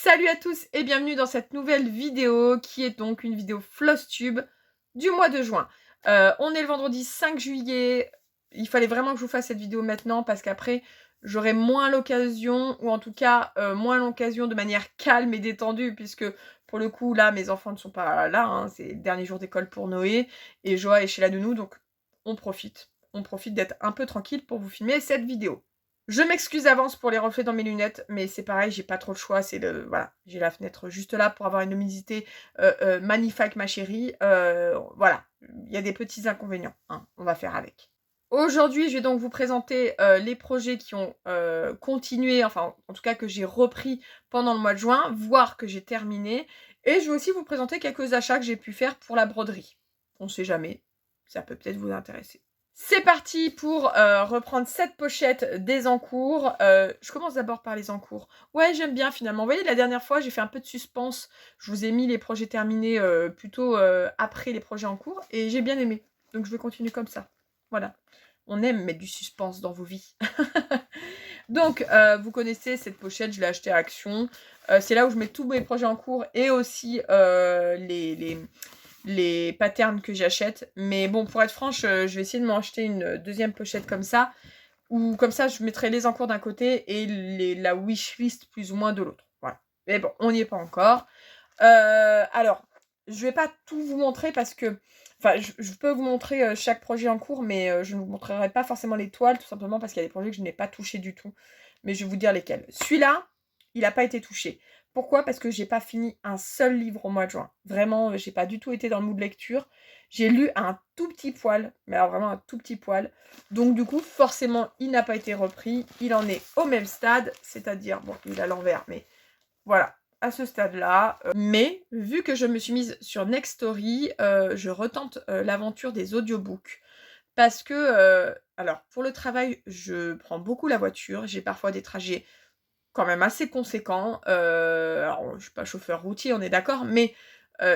Salut à tous et bienvenue dans cette nouvelle vidéo qui est donc une vidéo Flosstube du mois de juin. On est le vendredi 5 juillet, il fallait vraiment que je vous fasse cette vidéo maintenant parce qu'après j'aurai moins l'occasion, ou en tout cas moins l'occasion de manière calme et détendue, puisque pour le coup là mes enfants ne sont pas là, hein, c'est le dernier jour d'école pour Noé et Joa est chez la nounou, donc on profite d'être un peu tranquille pour vous filmer cette vidéo. Je m'excuse d'avance pour les reflets dans mes lunettes, mais c'est pareil, j'ai pas trop le choix. Voilà, j'ai la fenêtre juste là pour avoir une luminosité magnifique, ma chérie. Voilà, il y a des petits inconvénients, hein, on va faire avec. Aujourd'hui, je vais donc vous présenter les projets qui ont continué, enfin en tout cas que j'ai repris pendant le mois de juin, voire que j'ai terminé. Et je vais aussi vous présenter quelques achats que j'ai pu faire pour la broderie. On sait jamais, ça peut peut-être vous intéresser. C'est parti pour reprendre cette pochette des encours. Je commence d'abord par les encours. Ouais, j'aime bien finalement. Vous voyez, la dernière fois, j'ai fait un peu de suspense. Je vous ai mis les projets terminés plutôt après les projets en cours. Et j'ai bien aimé. Donc je vais continuer comme ça. Voilà. On aime mettre du suspense dans vos vies. Donc, vous connaissez cette pochette, je l'ai achetée à Action. C'est là où je mets tous mes projets en cours et aussi les patterns que j'achète. Mais bon, pour être franche, je vais essayer de m'en acheter une deuxième pochette comme ça. Ou comme ça, je mettrai les encours d'un côté et la wishlist plus ou moins de l'autre. Voilà. Mais bon, on n'y est pas encore. Alors, je vais pas tout vous montrer parce que... Enfin, je peux vous montrer chaque projet en cours, mais je ne vous montrerai pas forcément les toiles, tout simplement parce qu'il y a des projets que je n'ai pas touchés du tout. Mais je vais vous dire lesquels. Celui-là, il n'a pas été touché. Pourquoi? Parce que j'ai pas fini un seul livre au mois de juin. Vraiment, j'ai pas du tout été dans le mood de lecture. J'ai lu un tout petit poil, mais alors vraiment un tout petit poil. Donc du coup, forcément, il n'a pas été repris. Il en est au même stade, c'est-à-dire, bon, il est à l'envers, mais voilà, à ce stade-là. Mais vu que je me suis mise sur Nextory, je retente l'aventure des audiobooks. Parce que, alors, pour le travail, je prends beaucoup la voiture. J'ai parfois des trajets quand même assez conséquents. Alors, je suis pas chauffeur routier, on est d'accord, mais...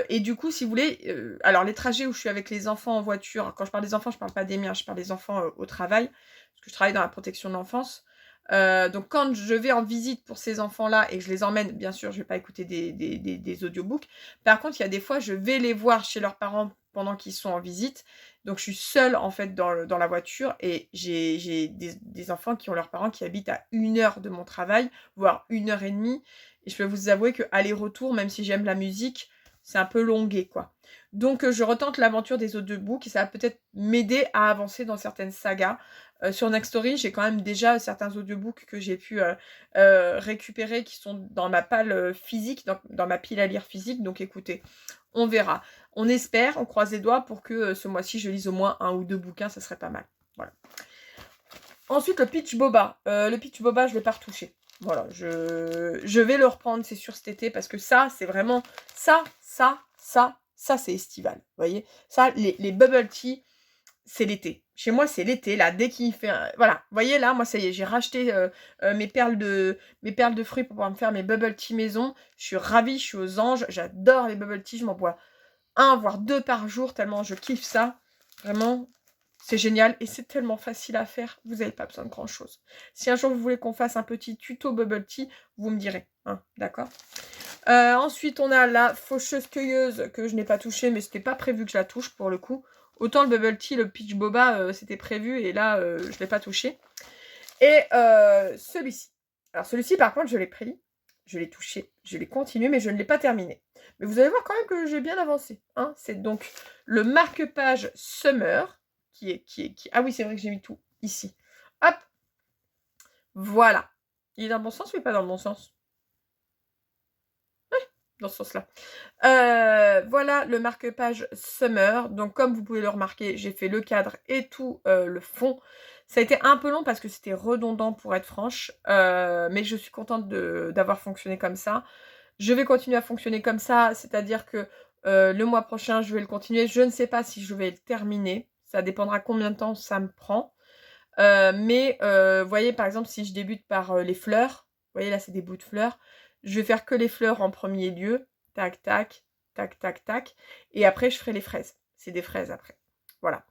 et du coup, si vous voulez... alors, les trajets où je suis avec les enfants en voiture, quand je parle des enfants, je parle pas des miens, je parle des enfants au travail, parce que je travaille dans la protection de l'enfance. Donc quand je vais en visite pour ces enfants-là et que je les emmène, bien sûr, je vais pas écouter des audiobooks. Par contre, il y a des fois, je vais les voir chez leurs parents pendant qu'ils sont en visite. Donc je suis seule en fait dans la voiture et j'ai des enfants qui ont leurs parents qui habitent à 1 heure de mon travail, voire 1 heure et demie. Et je peux vous avouer que aller-retour, même si j'aime la musique, c'est un peu longué, quoi. Donc je retente l'aventure des audiobooks et ça va peut-être m'aider à avancer dans certaines sagas. Sur Nextory, j'ai quand même déjà certains audiobooks que j'ai pu récupérer qui sont dans ma pile physique, dans ma pile à lire physique. Donc écoutez, on verra. On espère, on croise les doigts pour que ce mois-ci, je lise au moins 1 ou 2 bouquins, ça serait pas mal. Voilà. Ensuite, le Pitch Boba. Le Pitch Boba, je ne l'ai pas retouché. Voilà, je vais le reprendre, c'est sûr, cet été, parce que ça, c'est vraiment... Ça, c'est estival. Vous voyez? Ça, les bubble tea, c'est l'été. Chez moi, c'est l'été, là, dès qu'il fait... Voilà, vous voyez, là, moi, ça y est, j'ai racheté mes perles de fruits pour pouvoir me faire mes bubble tea maison. Je suis ravie, je suis aux anges, j'adore les bubble tea, je m'en bois 1 voire 2 par jour, tellement je kiffe ça. Vraiment, c'est génial et c'est tellement facile à faire, vous n'avez pas besoin de grand chose. Si un jour vous voulez qu'on fasse un petit tuto bubble tea, vous me direz, hein, d'accord? Ensuite, on a la faucheuse-cueilleuse que je n'ai pas touchée, mais c'était pas prévu que je la touche pour le coup. Autant le bubble tea, le pitch boba, c'était prévu et là, je ne l'ai pas touché. Et celui-ci. Alors celui-ci, par contre, je l'ai pris, je l'ai touché, je l'ai continué, mais je ne l'ai pas terminé. Mais vous allez voir quand même que j'ai bien avancé. Hein. C'est donc le marque-page Summer, Ah oui, c'est vrai que j'ai mis tout ici. Hop. Voilà. Il est dans le bon sens ou il n'est pas dans le bon sens? Oui, dans ce sens-là. Voilà le marque-page Summer. Donc, comme vous pouvez le remarquer, j'ai fait le cadre et tout le fond. Ça a été un peu long parce que c'était redondant pour être franche. Mais je suis contente d'avoir fonctionné comme ça. Je vais continuer à fonctionner comme ça, c'est-à-dire que le mois prochain, je vais le continuer. Je ne sais pas si je vais le terminer. Ça dépendra combien de temps ça me prend. Mais vous voyez, par exemple, si je débute par les fleurs, vous voyez, là, c'est des bouts de fleurs. Je vais faire que les fleurs en premier lieu. Tac, tac, tac, tac, tac. Et après, je ferai les fraises. C'est des fraises après. Voilà.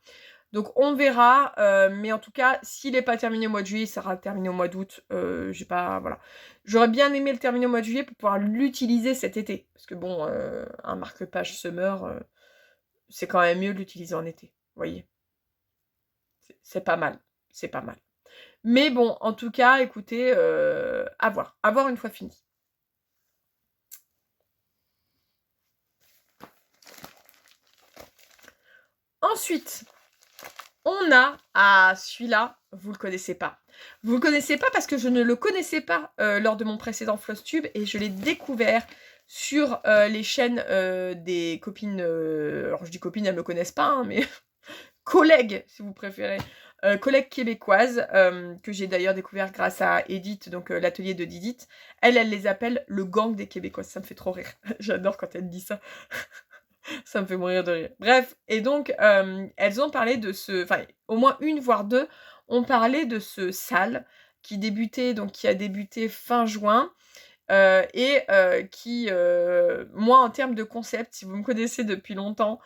Donc on verra, mais en tout cas, s'il n'est pas terminé au mois de juillet, il sera terminé au mois d'août. J'ai pas, voilà. J'aurais bien aimé le terminer au mois de juillet pour pouvoir l'utiliser cet été. Parce que bon, un marque-page summer, c'est quand même mieux de l'utiliser en été. Vous voyez, c'est pas mal. C'est pas mal. Mais bon, en tout cas, écoutez, à voir. À voir une fois fini. Ensuite, on a, celui-là, vous le connaissez pas. Vous le connaissez pas parce que je ne le connaissais pas lors de mon précédent Flosstube et je l'ai découvert sur les chaînes des copines, alors je dis copines, elles me connaissent pas, hein, mais collègues, si vous préférez, collègues québécoises, que j'ai d'ailleurs découvert grâce à Edith, donc l'atelier de Didith. Elle les appelle le gang des Québécoises, ça me fait trop rire. J'adore quand elle dit ça. Ça me fait mourir de rire. Bref, et donc, elles ont parlé de ce... Enfin, au moins une, voire deux, ont parlé de ce sale qui a débuté fin juin, et qui, moi, en termes de concept, si vous me connaissez depuis longtemps,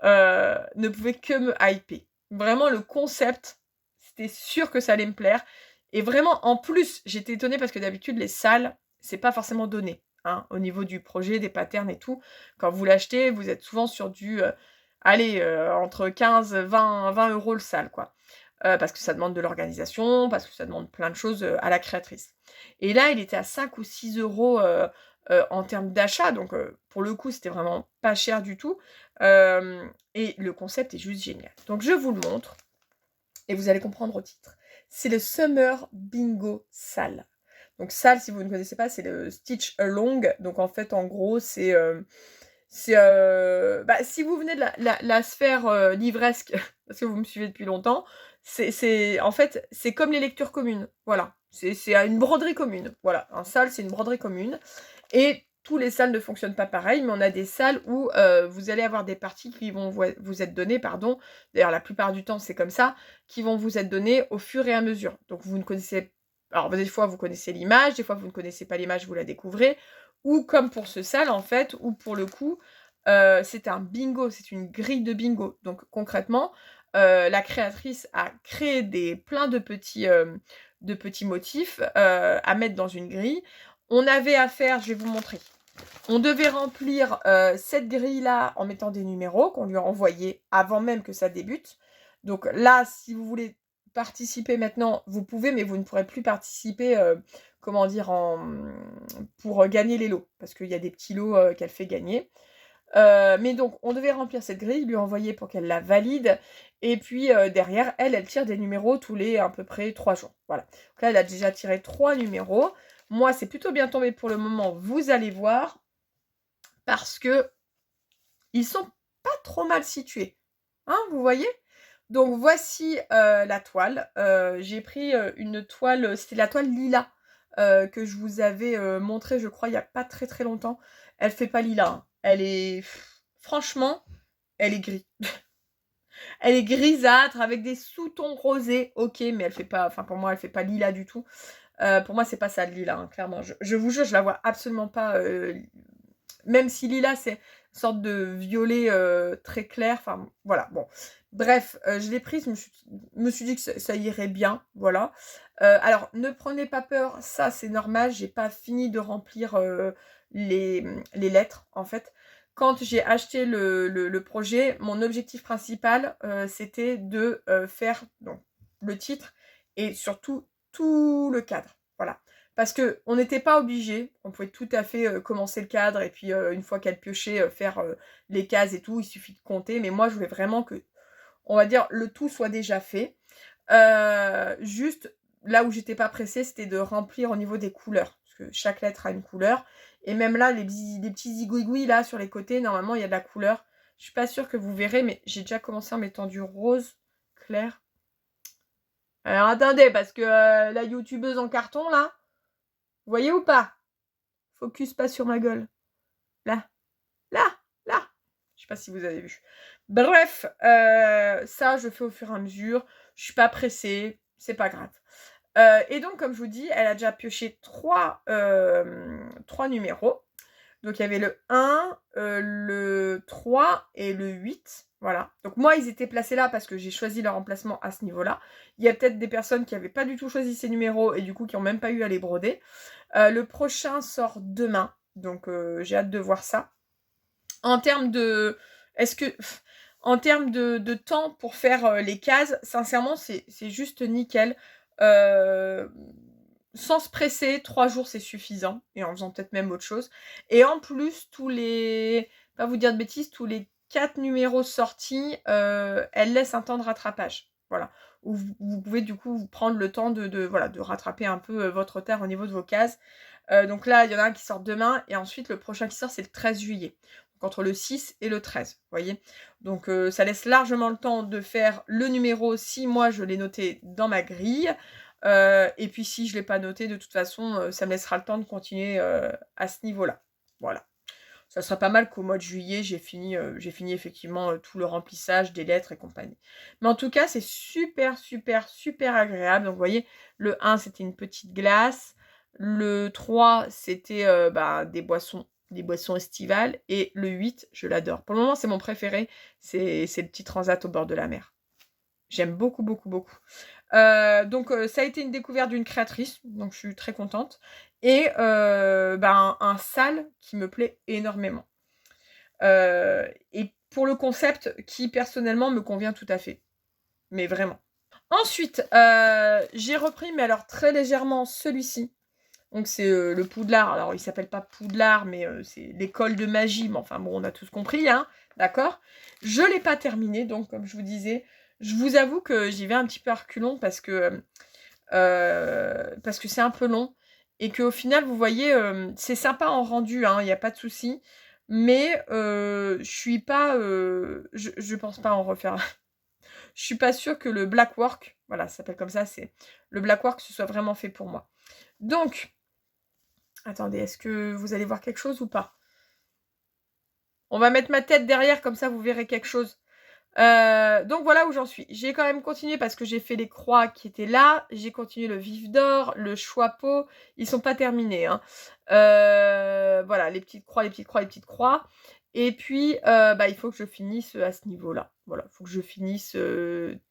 ne pouvait que me hyper. Vraiment, le concept, c'était sûr que ça allait me plaire. Et vraiment, en plus, j'étais étonnée parce que d'habitude, les salles, c'est pas forcément donné. Hein, au niveau du projet, des patterns et tout. Quand vous l'achetez, vous êtes souvent sur du... entre 15, 20 euros le salle, quoi. Parce que ça demande de l'organisation, parce que ça demande plein de choses à la créatrice. Et là, il était à 5 ou 6 euros en termes d'achat, donc pour le coup, c'était vraiment pas cher du tout. Et le concept est juste génial. Donc je vous le montre, et vous allez comprendre au titre. C'est le Summer Bingo Sale. Donc Sale, si vous ne connaissez pas, c'est le Stitch Along. Donc en fait, en gros, c'est... si vous venez de la sphère livresque, parce que vous me suivez depuis longtemps, en fait, c'est comme les lectures communes. Voilà. C'est une broderie commune. Voilà. Un sale, c'est une broderie commune. Et tous les salles ne fonctionnent pas pareil, mais on a des salles où vous allez avoir des parties qui vont vous être données, pardon. D'ailleurs, la plupart du temps, c'est comme ça, qui vont vous être données au fur et à mesure. Donc, vous ne connaissez... Alors, des fois, vous connaissez l'image, des fois, vous ne connaissez pas l'image, vous la découvrez. Ou comme pour ce salle, en fait, où pour le coup, c'est un bingo, c'est une grille de bingo. Donc, concrètement, la créatrice a créé plein de petits motifs à mettre dans une grille. On avait à faire, je vais vous montrer. On devait remplir cette grille-là en mettant des numéros qu'on lui a envoyés avant même que ça débute. Donc là, si vous voulez participer maintenant, vous pouvez, mais vous ne pourrez plus participer, comment dire, pour gagner les lots. Parce qu'il y a des petits lots qu'elle fait gagner. Mais donc, on devait remplir cette grille, lui envoyer pour qu'elle la valide. Et puis, derrière, elle tire des numéros tous les à peu près 3 jours. Voilà. Donc là, elle a déjà tiré 3 numéros. Moi, c'est plutôt bien tombé pour le moment, vous allez voir. Parce que ils sont pas trop mal situés. Hein, vous voyez? Donc, voici la toile. J'ai pris une toile, c'était la toile lilas que je vous avais montré, je crois, il n'y a pas très très longtemps. Elle fait pas lilas. Hein. Elle est... Franchement, elle est grise. Elle est grisâtre avec des sous-tons rosés. Ok, mais elle fait pas... Enfin, pour moi, elle fait pas lilas du tout. Pour moi, c'est pas ça, le lilas, hein, clairement. Je vous jure, je la vois absolument pas... Même si lilas, c'est une sorte de violet très clair. Enfin, voilà, bon. Bref, je l'ai prise, je me suis dit que ça irait bien, voilà. Alors, ne prenez pas peur, ça c'est normal, j'ai pas fini de remplir les lettres, en fait. Quand j'ai acheté le projet, mon objectif principal, c'était de faire donc, le titre et surtout tout le cadre, voilà. Parce qu'on n'était pas obligé, on pouvait tout à fait commencer le cadre et puis une fois qu'elle piochait, faire les cases et tout, il suffit de compter. Mais moi, je voulais vraiment que, on va dire, le tout soit déjà fait. Juste, là où j'étais pas pressée, c'était de remplir au niveau des couleurs. Parce que chaque lettre a une couleur. Et même là, les petits zigouigouis là sur les côtés, normalement, il y a de la couleur. Je suis pas sûre que vous verrez, mais j'ai déjà commencé en mettant du rose clair. Alors attendez, parce que la youtubeuse en carton là, vous voyez ou pas? Focus pas sur ma gueule. Là. Là. Là. Je sais pas si vous avez vu. Bref, ça, je fais au fur et à mesure. Je suis pas pressée. C'est pas grave. Et donc, comme je vous dis, elle a déjà pioché 3 numéros. Donc, il y avait le 1, le 3 et le 8. Voilà. Donc moi, ils étaient placés là parce que j'ai choisi leur emplacement à ce niveau-là. Il y a peut-être des personnes qui n'avaient pas du tout choisi ces numéros et du coup qui n'ont même pas eu à les broder. Le prochain sort demain, donc j'ai hâte de voir ça. En termes de... En termes de temps pour faire les cases, sincèrement, c'est juste nickel. Sans se presser, 3 jours, c'est suffisant. Et en faisant peut-être même autre chose. Et en plus, pas vous dire de bêtises, tous les 4 numéros sortis, elle laisse un temps de rattrapage. Voilà. Où vous pouvez du coup vous prendre le temps de rattraper un peu votre retard au niveau de vos cases. Donc là, il y en a un qui sort demain. Et ensuite, le prochain qui sort, c'est le 13 juillet. Donc entre le 6 et le 13, vous voyez. Donc ça laisse largement le temps de faire le numéro si moi je l'ai noté dans ma grille. Et puis si je ne l'ai pas noté, de toute façon, ça me laissera le temps de continuer à ce niveau-là. Voilà. Ça sera pas mal qu'au mois de juillet, j'ai fini effectivement tout le remplissage des lettres et compagnie. Mais en tout cas, c'est super, super, super agréable. Donc vous voyez, le 1, c'était une petite glace. Le 3, c'était des boissons estivales. Et le 8, je l'adore. Pour le moment, c'est mon préféré. C'est le petit transat au bord de la mer. J'aime beaucoup, beaucoup, beaucoup. Donc ça a été une découverte d'une créatrice, donc je suis très contente. Et un sale qui me plaît énormément. Et pour le concept qui personnellement me convient tout à fait. Mais vraiment. Ensuite, j'ai repris, mais alors très légèrement, celui-ci. Donc c'est le Poudlard. Alors il s'appelle pas Poudlard, mais c'est l'école de magie. Mais enfin bon, on a tous compris, hein. D'accord. Je l'ai pas terminé, donc comme je vous disais, je vous avoue que j'y vais un petit peu à reculons parce que c'est un peu long. Et qu'au final, vous voyez, c'est sympa en rendu, hein, il n'y a pas de souci. Mais je suis pas... je pense pas en refaire. Je suis pas sûre que le black work, voilà, ça s'appelle comme ça, c'est le black work, ce soit vraiment fait pour moi. Donc, attendez, est-ce que vous allez voir quelque chose ou pas? On va mettre ma tête derrière, comme ça vous verrez quelque chose. Donc voilà où j'en suis. J'ai quand même continué parce que j'ai fait les croix qui étaient là. J'ai continué le vif d'or, le choix-peau. Ils sont pas terminés, hein. Voilà, les petites croix, les petites croix, les petites croix. Et puis, il faut que je finisse à ce niveau-là. Voilà, il faut que je finisse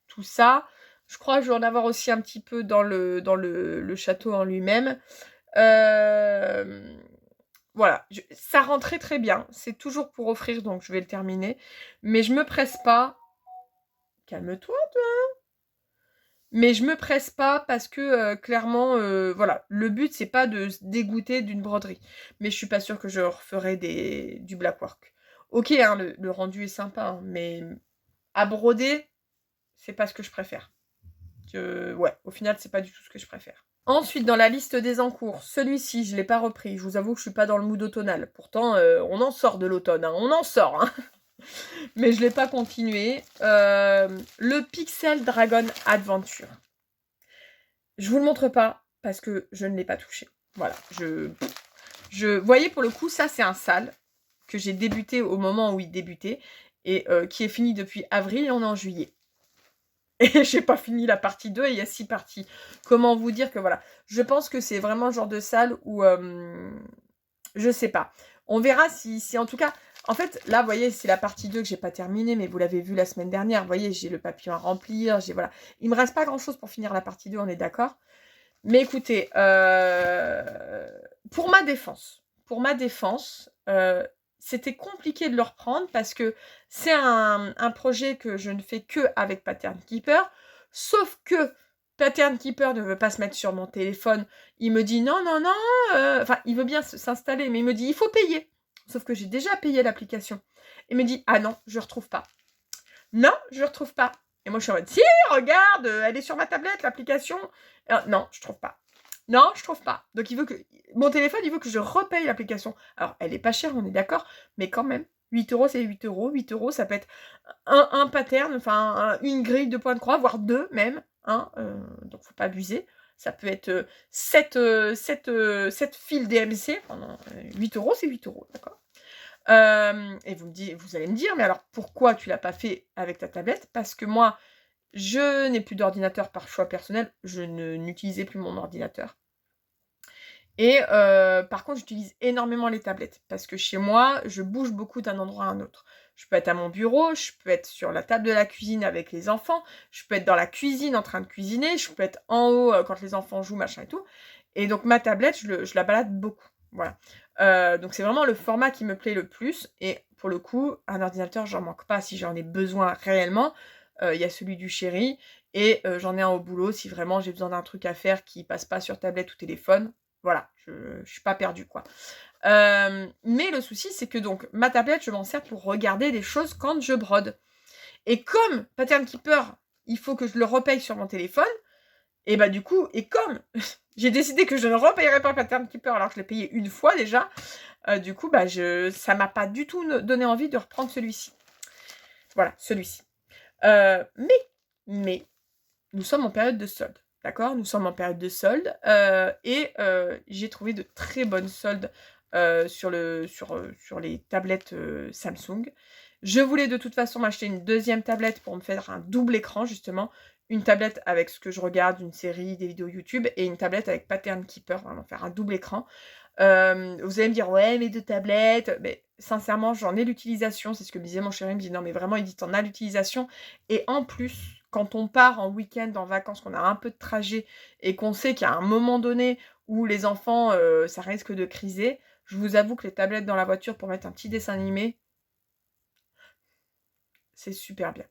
tout ça. Je crois que je vais en avoir aussi un petit peu dans le château en lui-même. Voilà, ça rend très très bien. C'est toujours pour offrir, donc je vais le terminer. Mais je me presse pas. Calme-toi, toi. Mais je me presse pas parce que clairement, voilà, le but c'est pas de se dégoûter d'une broderie. Mais je suis pas sûre que je referai du black work. Ok, hein, le rendu est sympa, hein, mais à broder, c'est pas ce que je préfère. Ouais, au final, c'est pas du tout ce que je préfère. Ensuite, dans la liste des encours, celui-ci, je ne l'ai pas repris. Je vous avoue que je suis pas dans le mood automnal. Pourtant, on en sort de l'automne, hein, on en sort. Hein. Mais je ne l'ai pas continué. Le Pixel Dragon Adventure. Je vous le montre pas parce que je ne l'ai pas touché. Voilà. Vous voyez, pour le coup, ça, c'est un sale que j'ai débuté au moment où il débutait et qui est fini depuis avril et on est en juillet. Et j'ai pas fini la partie 2 et il y a 6 parties. Comment vous dire que voilà. Je pense que c'est vraiment le genre de salle où... je sais pas. On verra si en tout cas... En fait, là, vous voyez, c'est la partie 2 que j'ai pas terminée, mais vous l'avez vu la semaine dernière. Vous voyez, j'ai le papillon à remplir. Voilà. Il me reste pas grand-chose pour finir la partie 2, on est d'accord. Mais écoutez, pour ma défense, c'était compliqué de le reprendre parce que c'est un projet que je ne fais que avec Pattern Keeper, sauf que Pattern Keeper ne veut pas se mettre sur mon téléphone. Il me dit non, non, non, enfin, il veut bien s'installer, mais il me dit il faut payer. Sauf que j'ai déjà payé l'application. Il me dit ah non, je ne retrouve pas. Non, je ne retrouve pas. Et moi, je suis en mode si, regarde, elle est sur ma tablette, l'application. Non, je ne trouve pas. Non, je trouve pas. Donc il veut que mon téléphone, il veut que je repaye l'application. Alors, elle est pas chère, on est d'accord, mais quand même, 8 €, c'est 8 €. 8 €, ça peut être un pattern, enfin une grille de points de croix, voire deux même. Hein, donc faut pas abuser. Ça peut être 7 fils DMC. Enfin, 8 €, c'est 8 €, d'accord. Et vous allez me dire, mais alors pourquoi tu l'as pas fait avec ta tablette? Parce que moi, je n'ai plus d'ordinateur par choix personnel. Je n'utilisais plus mon ordinateur. Et par contre, j'utilise énormément les tablettes parce que chez moi, je bouge beaucoup d'un endroit à un autre. Je peux être à mon bureau, je peux être sur la table de la cuisine avec les enfants, je peux être dans la cuisine en train de cuisiner, je peux être en haut quand les enfants jouent, machin et tout. Et donc ma tablette, je la balade beaucoup. Voilà. Donc c'est vraiment le format qui me plaît le plus. Et pour le coup, un ordinateur, j'en manque pas si j'en ai besoin réellement. Il y a celui du chéri. Et j'en ai un au boulot si vraiment j'ai besoin d'un truc à faire qui passe pas sur tablette ou téléphone. Voilà, je suis pas perdue, quoi. Mais le souci, c'est que donc ma tablette, je m'en sers pour regarder des choses quand je brode. Et comme Pattern Keeper, il faut que je le repaye sur mon téléphone, et bah du coup, et comme j'ai décidé que je ne repayerais pas Pattern Keeper alors que je l'ai payé une fois déjà, du coup, bah ça m'a pas du tout donné envie de reprendre celui-ci. Voilà, celui-ci. Mais, nous sommes en période de solde. D'accord? Nous sommes en période de solde et j'ai trouvé de très bonnes soldes sur les tablettes Samsung. Je voulais de toute façon m'acheter une deuxième tablette pour me faire un double écran justement. Une tablette avec ce que je regarde, une série, des vidéos YouTube, et une tablette avec Pattern Keeper, vraiment faire un double écran. Vous allez me dire, ouais, mais deux tablettes. Mais sincèrement, j'en ai l'utilisation. C'est ce que me disait mon chéri. Il me dit, non, mais vraiment, il dit, t'en as l'utilisation. Et en plus, quand on part en week-end, en vacances, qu'on a un peu de trajet et qu'on sait qu'il y a un moment donné où les enfants, ça risque de criser, je vous avoue que les tablettes dans la voiture pour mettre un petit dessin animé, c'est super bien.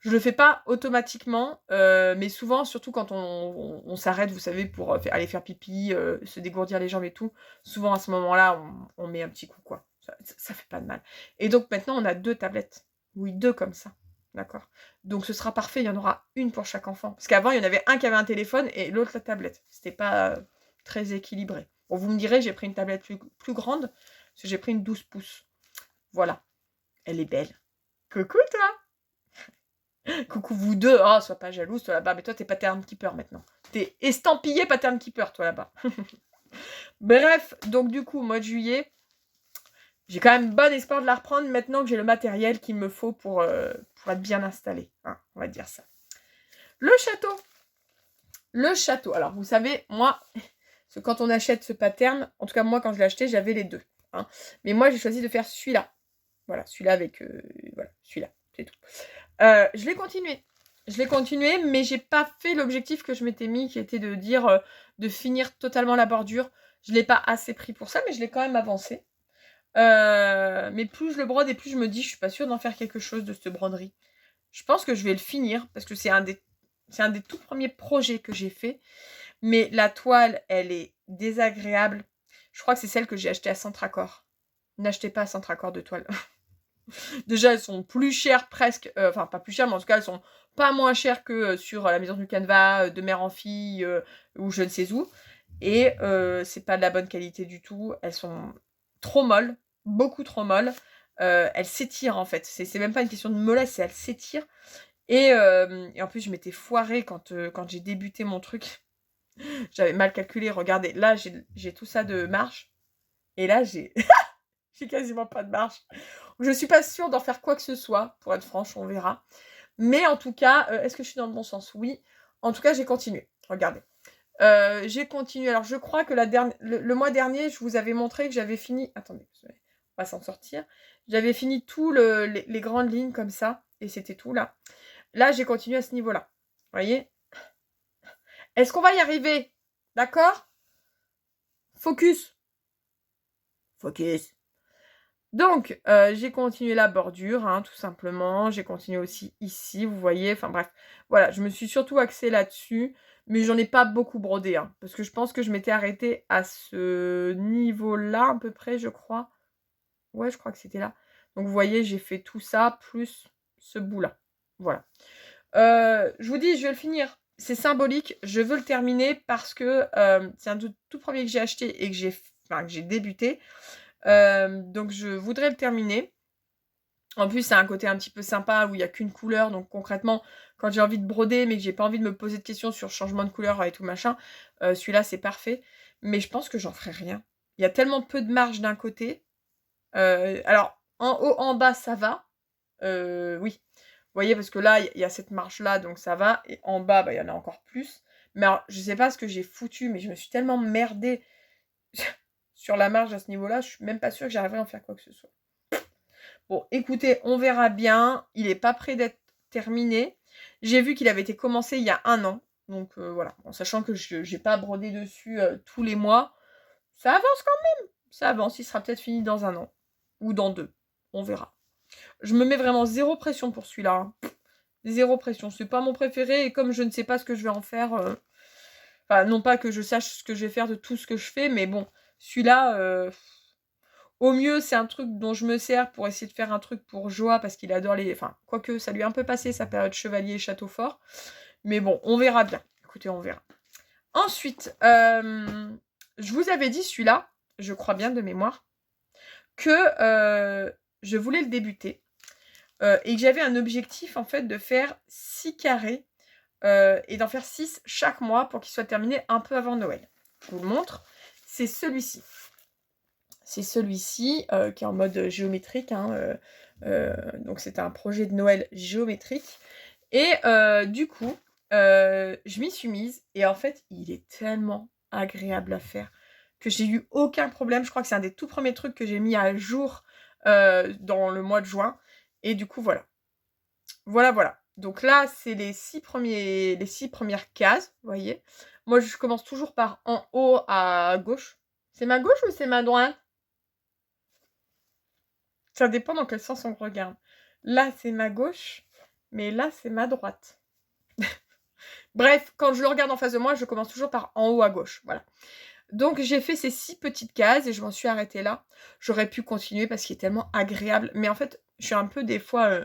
Je le fais pas automatiquement, mais souvent, surtout quand on s'arrête, vous savez, pour aller faire pipi, se dégourdir les jambes et tout, souvent à ce moment-là, on met un petit coup, quoi. Ça fait pas de mal. Et donc maintenant, on a 2 tablettes. Oui, 2 comme ça. D'accord? Donc ce sera parfait, il y en aura une pour chaque enfant. Parce qu'avant, il y en avait un qui avait un téléphone et l'autre la tablette. C'était pas très équilibré. Bon, vous me direz, j'ai pris une tablette plus grande, parce que j'ai pris une 12 pouces. Voilà. Elle est belle. Coucou toi! Coucou vous deux, oh, sois pas jalouse, toi là-bas, mais toi t'es Pattern Keeper maintenant. T'es estampillé Pattern Keeper, toi là-bas. Bref, donc du coup, mois de juillet, j'ai quand même bon espoir de la reprendre maintenant que j'ai le matériel qu'il me faut pour être bien installé. Hein, on va dire ça. Le château. Le château. Alors, vous savez, moi, quand on achète ce pattern, en tout cas moi quand je l'ai acheté, j'avais les deux. Hein. Mais moi, j'ai choisi de faire celui-là. Voilà, celui-là avec... voilà, celui-là, c'est tout. Je l'ai continué. Je l'ai continué, mais j'ai pas fait l'objectif que je m'étais mis, qui était de dire de finir totalement la bordure. Je l'ai pas assez pris pour ça, mais je l'ai quand même avancé. Mais plus je le brode et plus je me dis, je suis pas sûre d'en faire quelque chose de cette broderie. Je pense que je vais le finir, parce que c'est un des tout premiers projets que j'ai fait. Mais la toile, elle est désagréable. Je crois que c'est celle que j'ai achetée à Centracor. N'achetez pas à Centracor de toile. Déjà, elles sont plus chères presque, enfin pas plus chères, mais en tout cas, elles sont pas moins chères que sur la maison du Canevas, de mère en fille, ou je ne sais où. Et c'est pas de la bonne qualité du tout. Elles sont trop molles, beaucoup trop molles. Elles s'étirent en fait. C'est même pas une question de mollesse, c'est elles s'étirent. Et en plus, je m'étais foirée quand j'ai débuté mon truc. J'avais mal calculé. Regardez, là, j'ai tout ça de marche. Et là, j'ai quasiment pas de marche. Je suis pas sûre d'en faire quoi que ce soit, pour être franche, on verra. Mais en tout cas, est-ce que je suis dans le bon sens? Oui. En tout cas, j'ai continué. Regardez. J'ai continué. Alors, je crois que le mois dernier, je vous avais montré que j'avais fini... Attendez, on va s'en sortir. J'avais fini tout les grandes lignes comme ça. Et c'était tout, là. Là, j'ai continué à ce niveau-là. Vous voyez? Est-ce qu'on va y arriver? D'accord? Focus. Focus. Donc, j'ai continué la bordure, hein, tout simplement. J'ai continué aussi ici, vous voyez. Enfin bref, voilà, je me suis surtout axée là-dessus. Mais j'en ai pas beaucoup brodé, hein, parce que je pense que je m'étais arrêtée à ce niveau-là, à peu près, je crois. Ouais, je crois que c'était là. Donc, vous voyez, j'ai fait tout ça, plus ce bout-là. Voilà. Je vous dis, je vais le finir. C'est symbolique, je veux le terminer parce que c'est un tout premier que j'ai acheté et que j'ai débuté. Donc je voudrais le terminer. En plus, c'est un côté un petit peu sympa où il n'y a qu'une couleur. Donc concrètement, quand j'ai envie de broder mais que j'ai pas envie de me poser de questions sur changement de couleur et tout machin, celui-là c'est parfait. Mais je pense que j'en ferai rien. Il y a tellement peu de marge d'un côté. Alors, en haut, en bas, ça va. Oui. Vous voyez, parce que là, il y a cette marge-là, donc ça va. Et en bas, bah, il y en a encore plus. Mais alors, je sais pas ce que j'ai foutu, mais je me suis tellement merdée. sur la marge à ce niveau-là, je suis même pas sûre que j'arriverai à en faire quoi que ce soit. Bon, écoutez, on verra bien. Il n'est pas prêt d'être terminé. J'ai vu qu'il avait été commencé il y a 1 an. Donc voilà, en sachant que je n'ai pas brodé dessus tous les mois. Ça avance quand même. Ça avance, il sera peut-être fini dans 1 an. Ou dans 2. On verra. Je me mets vraiment zéro pression pour celui-là. Hein. Zéro pression. C'est pas mon préféré. Et comme je ne sais pas ce que je vais en faire... Enfin, non pas que je sache ce que je vais faire de tout ce que je fais. Mais bon, celui-là... Au mieux, c'est un truc dont je me sers pour essayer de faire un truc pour Joa, parce qu'il adore les... Enfin, quoique, ça lui a un peu passé sa période chevalier château fort. Mais bon, on verra bien. Écoutez, on verra. Ensuite, je vous avais dit celui-là, je crois bien de mémoire, que je voulais le débuter. Et que j'avais un objectif, en fait, de faire 6 carrés et d'en faire 6 chaque mois pour qu'il soit terminé un peu avant Noël. Je vous le montre. C'est celui-ci. C'est celui-ci qui est en mode géométrique. Hein, donc c'est un projet de Noël géométrique. Et du coup, je m'y suis mise. Et en fait, il est tellement agréable à faire que j'ai eu aucun problème. Je crois que c'est un des tout premiers trucs que j'ai mis à jour dans le mois de juin. Et du coup, voilà. Voilà. Donc là, c'est les 6 premières cases, vous voyez. Moi, je commence toujours par en haut à gauche. C'est ma gauche ou c'est ma droite? Ça dépend dans quel sens on regarde. Là, c'est ma gauche, mais là, c'est ma droite. Bref, quand je le regarde en face de moi, je commence toujours par en haut à gauche. Voilà. Donc, j'ai fait ces 6 petites cases et je m'en suis arrêtée là. J'aurais pu continuer parce qu'il est tellement agréable. Mais en fait, je suis un peu des fois...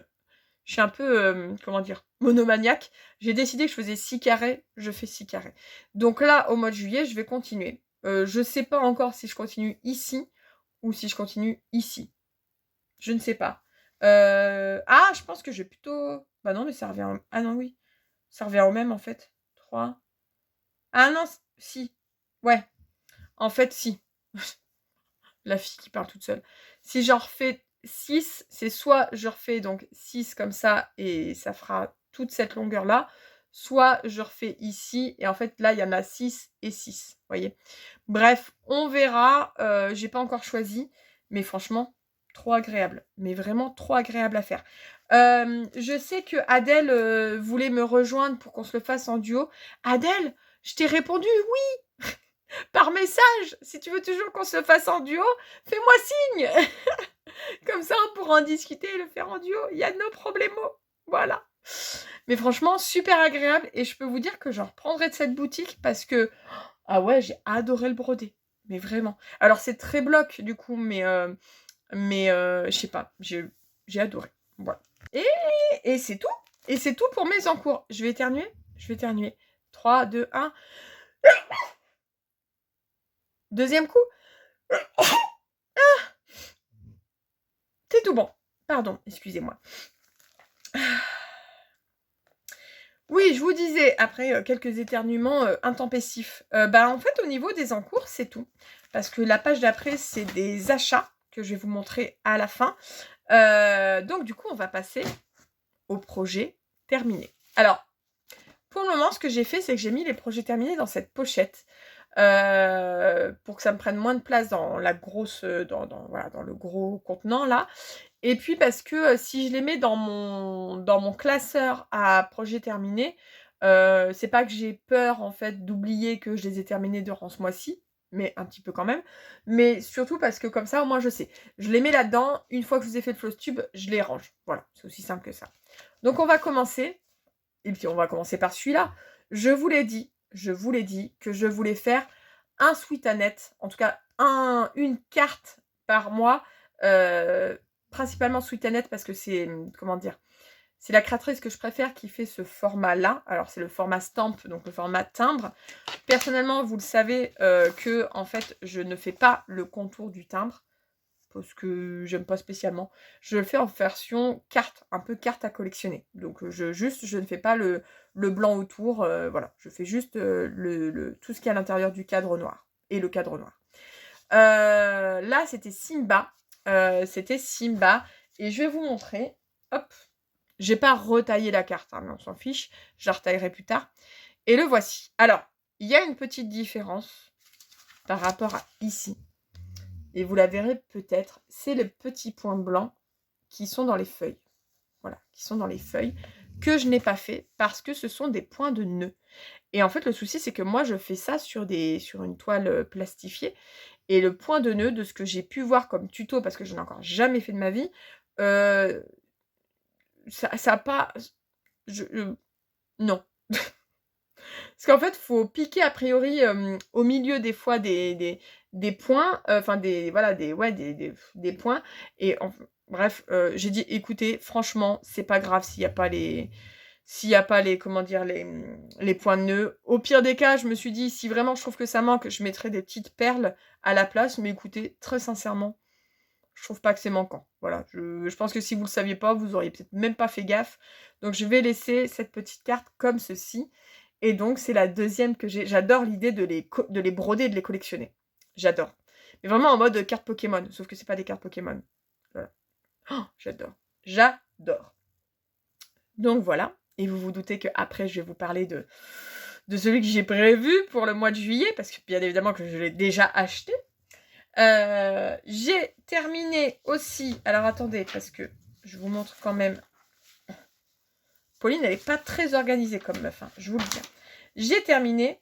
je suis un peu, comment dire, monomaniaque. J'ai décidé que je faisais 6 carrés, je fais 6 carrés. Donc là, au mois de juillet, je vais continuer. Je ne sais pas encore si je continue ici ou si je continue ici. Je ne sais pas. Ah, je pense que je vais plutôt... Bah non, mais ça revient... Ah non, oui. Ça revient au même, en fait. 3. Ah non, si. Ouais. En fait, si. La fille qui parle toute seule. Si j'en refais 6, c'est soit je refais donc 6 comme ça et ça fera toute cette longueur-là, soit je refais ici et en fait, là, il y en a 6 et 6. Vous voyez. Bref, on verra. J'ai pas encore choisi. Mais franchement, trop agréable. Mais vraiment trop agréable à faire. Je sais que Adèle voulait me rejoindre pour qu'on se le fasse en duo. Adèle, je t'ai répondu oui par message. Si tu veux toujours qu'on se le fasse en duo, fais-moi signe. Comme ça, on pourra en discuter et le faire en duo. Il y a no problemo. Voilà. Mais franchement, super agréable. Et je peux vous dire que j'en reprendrai de cette boutique parce que... Ah ouais, j'ai adoré le brodé. Mais vraiment. Alors, c'est très bloc, du coup, mais je sais pas. J'ai adoré. Voilà. Et c'est tout. Et c'est tout pour mes encours. Je vais éternuer. 3, 2, 1. Deuxième coup. C'est tout bon. Pardon, excusez-moi. Oui, je vous disais, après quelques éternuements intempestifs, en fait, au niveau des encours, c'est tout. Parce que la page d'après, c'est des achats que je vais vous montrer à la fin. Donc, du coup, on va passer au projet terminé. Alors, pour le moment, ce que j'ai fait, c'est que j'ai mis les projets terminés dans cette pochette. Pour que ça me prenne moins de place dans la grosse, dans le gros contenant là. Et puis parce que si je les mets dans mon classeur à projet terminé, c'est pas que j'ai peur en fait d'oublier que je les ai terminés durant ce mois-ci, mais un petit peu quand même. Mais surtout parce que comme ça, au moins je sais. Je les mets là-dedans, une fois que je vous ai fait le floss tube, je les range. Voilà, c'est aussi simple que ça. Donc on va commencer. Et puis on va commencer par celui-là. Je vous l'ai dit que je voulais faire un sweat à net, en tout cas une carte par mois, principalement sweat à net parce que c'est, comment dire, c'est la créatrice que je préfère qui fait ce format-là. Alors c'est le format stamp, donc le format timbre. Personnellement, vous le savez que en fait, je ne fais pas le contour du timbre parce que j'aime pas spécialement. Je le fais en version carte, un peu carte à collectionner. Donc je ne fais pas le blanc autour, voilà. Je fais juste tout ce qui est à l'intérieur du cadre noir. Et le cadre noir. Là, c'était Simba. Et je vais vous montrer. Hop. J'ai pas retaillé la carte, hein, mais on s'en fiche. Je la retaillerai plus tard. Et le voici. Alors, il y a une petite différence par rapport à ici. Et vous la verrez peut-être, c'est les petits points blancs qui sont dans les feuilles. Voilà, qui sont dans les feuilles, que je n'ai pas fait parce que ce sont des points de nœud. Et en fait, le souci, c'est que moi, je fais ça sur une toile plastifiée. Et le point de nœud, de ce que j'ai pu voir comme tuto, parce que je n'ai encore jamais fait de ma vie, ça a pas... non. Parce qu'en fait, il faut piquer a priori au milieu des fois des points, enfin voilà, des points. Et bref, j'ai dit, écoutez, franchement, c'est pas grave s'il n'y a pas les, comment dire, les points de nœud. Au pire des cas, je me suis dit, si vraiment je trouve que ça manque, je mettrai des petites perles à la place. Mais écoutez, très sincèrement, je trouve pas que c'est manquant. Voilà, je pense que si vous le saviez pas, vous auriez peut-être même pas fait gaffe. Donc je vais laisser cette petite carte comme ceci. Et donc c'est la deuxième que j'ai. J'adore l'idée de les broder et de les collectionner. J'adore. Mais vraiment en mode carte Pokémon. Sauf que c'est pas des cartes Pokémon. Voilà. Oh, j'adore. J'adore. Donc voilà. Et vous vous doutez qu'après, je vais vous parler de celui que j'ai prévu pour le mois de juillet. Parce que bien évidemment que je l'ai déjà acheté. J'ai terminé aussi... Alors attendez, parce que je vous montre quand même... Pauline, elle n'est pas très organisée comme meuf, hein, je vous le dis. J'ai terminé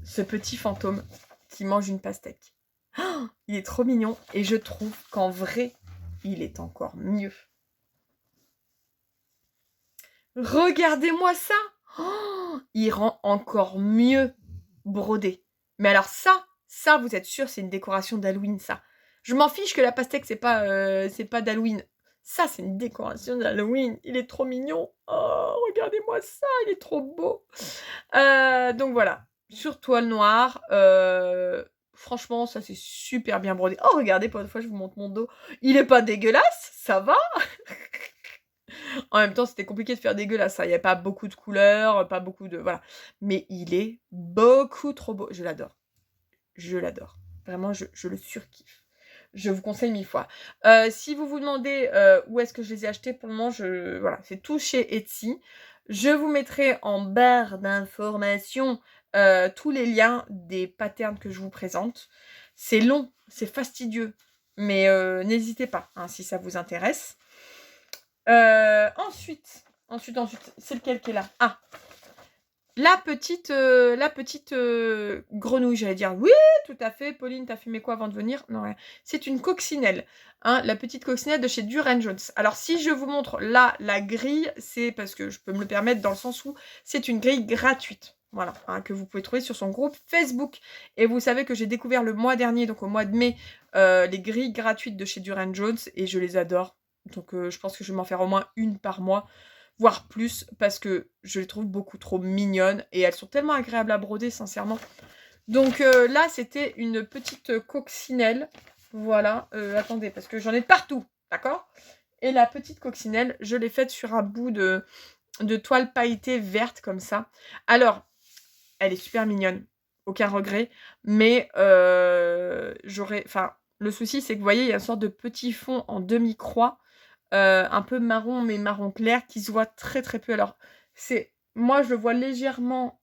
ce petit fantôme qui mange une pastèque. Oh, il est trop mignon et je trouve qu'en vrai, il est encore mieux. Regardez-moi ça. Oh, il rend encore mieux brodé. Mais alors ça, vous êtes sûr, c'est une décoration d'Halloween, ça. Je m'en fiche que la pastèque, c'est pas d'Halloween. Ça, c'est une décoration d'Halloween. Il est trop mignon. Oh, regardez-moi ça, il est trop beau. Donc voilà, sur toile noire. Franchement, ça, c'est super bien brodé. Oh, regardez, pour une fois, je vous montre mon dos. Il est pas dégueulasse, ça va. En même temps, c'était compliqué de faire dégueulasse. Il n'y a pas beaucoup de couleurs, pas beaucoup de... Voilà. Mais il est beaucoup trop beau. Je l'adore. Je l'adore. Vraiment, je le surkiffe. Je vous conseille 1000 fois. Si vous vous demandez où est-ce que je les ai achetés, pour le moment, voilà, c'est tout chez Etsy. Je vous mettrai en barre d'informations tous les liens des patterns que je vous présente. C'est long, c'est fastidieux, mais n'hésitez pas hein, si ça vous intéresse. Ensuite, c'est lequel qui est là? Ah, la petite grenouille, j'allais dire. Oui, tout à fait. Pauline, t'as fumé quoi avant de venir? Non, rien. C'est une coccinelle. Hein, la petite coccinelle de chez Duran Jones. Alors, si je vous montre là la grille, c'est parce que je peux me le permettre dans le sens où c'est une grille gratuite. Voilà, hein, que vous pouvez trouver sur son groupe Facebook. Et vous savez que j'ai découvert le mois dernier, donc au mois de mai, les grilles gratuites de chez Duran Jones. Et je les adore. Donc, je pense que je vais m'en faire au moins une par mois. Voire plus, parce que je les trouve beaucoup trop mignonnes. Et elles sont tellement agréables à broder, sincèrement. Donc là, c'était une petite coccinelle. Voilà. Attendez, parce que j'en ai de partout. D'accord? Et la petite coccinelle, je l'ai faite sur un bout de toile pailletée verte, comme ça. Alors, elle est super mignonne. Aucun regret. Mais j'aurais... Enfin, le souci, c'est que vous voyez, il y a une sorte de petit fond en demi-croix. Un peu marron, mais marron clair, qui se voit très très peu. Alors, moi, je le vois légèrement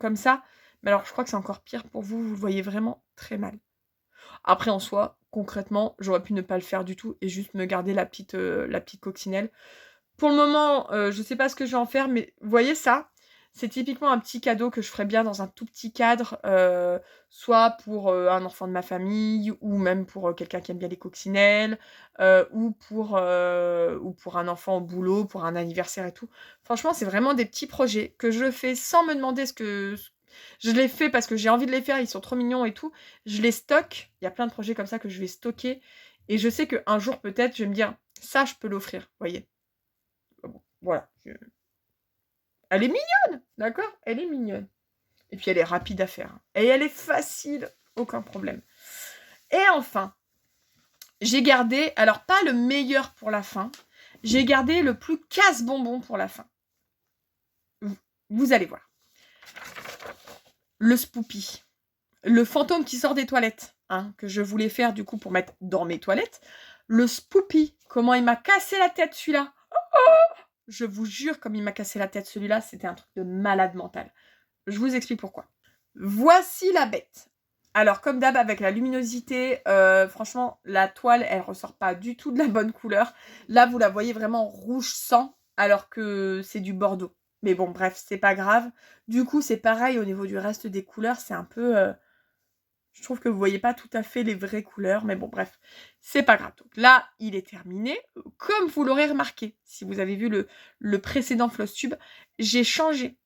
comme ça, mais alors je crois que c'est encore pire pour vous, vous le voyez vraiment très mal. Après, en soi, concrètement, j'aurais pu ne pas le faire du tout et juste me garder la petite coccinelle. Pour le moment, je sais pas ce que je vais en faire, mais vous voyez ça? C'est typiquement un petit cadeau que je ferais bien dans un tout petit cadre, soit pour un enfant de ma famille, ou même pour quelqu'un qui aime bien les coccinelles, ou pour un enfant au boulot, pour un anniversaire et tout. Franchement, c'est vraiment des petits projets que je fais sans me demander ce que... Je les fais parce que j'ai envie de les faire, ils sont trop mignons et tout. Je les stocke. Il y a plein de projets comme ça que je vais stocker. Et je sais qu'un jour, peut-être, je vais me dire, ça, je peux l'offrir, vous voyez. Bon, voilà. Elle est mignonne, d'accord? Elle est mignonne. Et puis elle est rapide à faire. Et elle est facile, aucun problème. Et enfin, j'ai gardé, alors pas le meilleur pour la fin, j'ai gardé le plus casse-bonbon pour la fin. Vous allez voir. Le Spoopy. Le fantôme qui sort des toilettes, hein, que je voulais faire du coup pour mettre dans mes toilettes. Le Spoopy, comment il m'a cassé la tête celui-là. Oh, je vous jure, comme il m'a cassé la tête celui-là, c'était un truc de malade mental. Je vous explique pourquoi. Voici la bête. Alors, comme d'hab, avec la luminosité, franchement, la toile, elle ressort pas du tout de la bonne couleur. Là, vous la voyez vraiment rouge sang, alors que c'est du bordeaux. Mais bon, bref, c'est pas grave. Du coup, c'est pareil au niveau du reste des couleurs. C'est un peu... je trouve que vous voyez pas tout à fait les vraies couleurs. Mais bon, bref, c'est pas grave. Donc là, il est terminé. Comme vous l'aurez remarqué, si vous avez vu le précédent floss tube, j'ai changé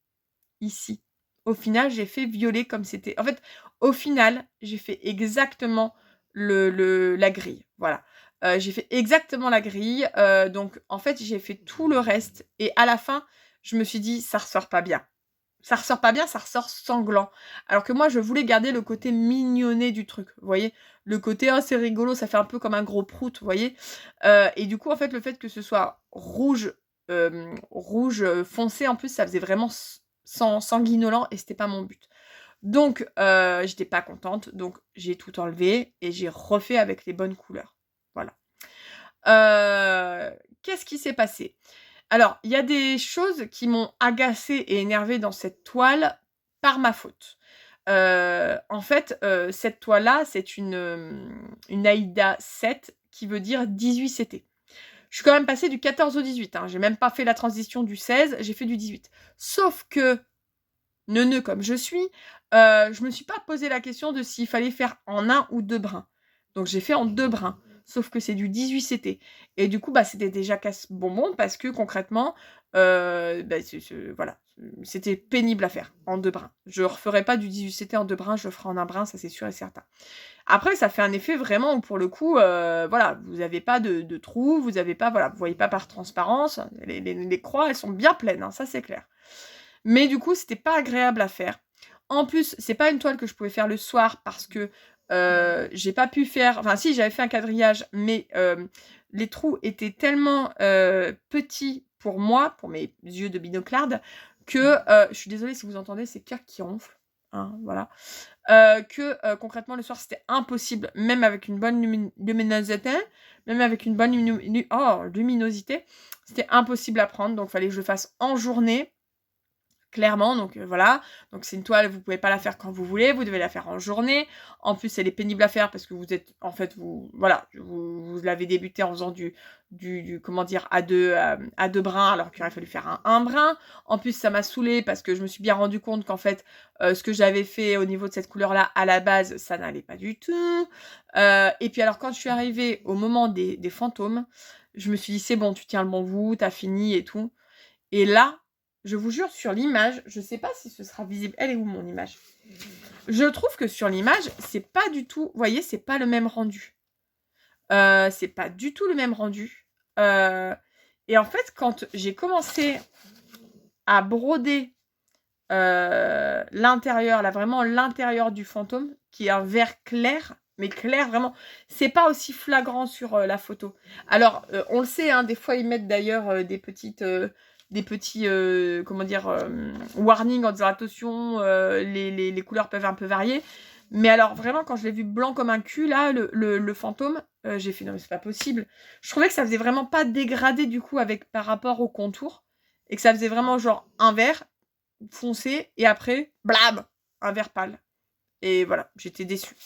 ici. Au final, j'ai fait violet comme c'était. En fait, au final, j'ai fait exactement la grille. Voilà. J'ai fait exactement la grille. Donc, en fait, j'ai fait tout le reste. Et à la fin, je me suis dit, ça ressort pas bien. Ça ressort pas bien, ça ressort sanglant. Alors que moi, je voulais garder le côté mignonné du truc. Vous voyez? Le côté, oh, c'est rigolo, ça fait un peu comme un gros prout, vous voyez? Et du coup, en fait, le fait que ce soit rouge, rouge foncé, en plus, ça faisait vraiment sanguinolent et c'était pas mon but. Donc, j'étais pas contente. Donc, j'ai tout enlevé et j'ai refait avec les bonnes couleurs. Voilà. Qu'est-ce qui s'est passé? Alors, il y a des choses qui m'ont agacée et énervée dans cette toile par ma faute. En fait, cette toile-là, c'est une Aïda 7 qui veut dire 18 CT. Je suis quand même passée du 14 au 18. Hein. J'ai même pas fait la transition du 16, j'ai fait du 18. Sauf que, neuneu comme je suis, je me suis pas posé la question de s'il fallait faire en 1 ou 2 brins. Donc j'ai fait en 2 brins. Sauf que c'est du 18 CT. Et du coup, bah, c'était déjà casse-bonbon parce que concrètement, bah, voilà, c'était pénible à faire en 2 brins. Je ne referai pas du 18 CT en 2 brins, je le ferai en 1 brin, ça c'est sûr et certain. Après, ça fait un effet vraiment où pour le coup, voilà, vous n'avez pas de trous, vous avez pas, voilà, vous voyez pas par transparence. Les croix, elles sont bien pleines, hein, ça c'est clair. Mais du coup, c'était pas agréable à faire. En plus, c'est pas une toile que je pouvais faire le soir parce que j'ai pas pu faire... Enfin si, j'avais fait un quadrillage, mais les trous étaient tellement petits pour moi, pour mes yeux de binoclarde, que... je suis désolée si vous entendez ces cœurs qui ronflent. Hein, voilà. Concrètement, le soir, c'était impossible, même avec une bonne luminosité, luminosité, c'était impossible à prendre, donc il fallait que je le fasse en journée. Clairement, donc voilà. Donc c'est une toile, vous pouvez pas la faire quand vous voulez, vous devez la faire en journée. En plus, elle est pénible à faire parce que vous êtes, en fait, voilà, vous l'avez débuté en faisant du comment dire, à deux brins, alors qu'il aurait fallu faire un brin. En plus, ça m'a saoulée parce que je me suis bien rendu compte qu'en fait, ce que j'avais fait au niveau de cette couleur-là, à la base, ça n'allait pas du tout. Et puis alors, quand je suis arrivée au moment des fantômes, je me suis dit, c'est bon, tu tiens le bon bout, t'as fini et tout. Et là, je vous jure, sur l'image, je sais pas si ce sera visible. Elle est où mon image? Je trouve que sur l'image, c'est pas du tout... Vous voyez, c'est pas le même rendu. C'est pas du tout le même rendu. Et en fait, quand j'ai commencé à broder l'intérieur, là, vraiment l'intérieur du fantôme, qui est un vert clair, mais clair, vraiment, c'est pas aussi flagrant sur la photo. Alors, on le sait, hein, des fois, ils mettent d'ailleurs des petits, comment dire, warnings en disant attention, les couleurs peuvent un peu varier. Mais alors, vraiment, quand je l'ai vu blanc comme un cul, là, le fantôme, j'ai fait non, mais c'est pas possible. Je trouvais que ça faisait vraiment pas dégradé, du coup, par rapport au contour. Et que ça faisait vraiment genre un vert foncé et après, blam, un vert pâle. Et voilà, j'étais déçue.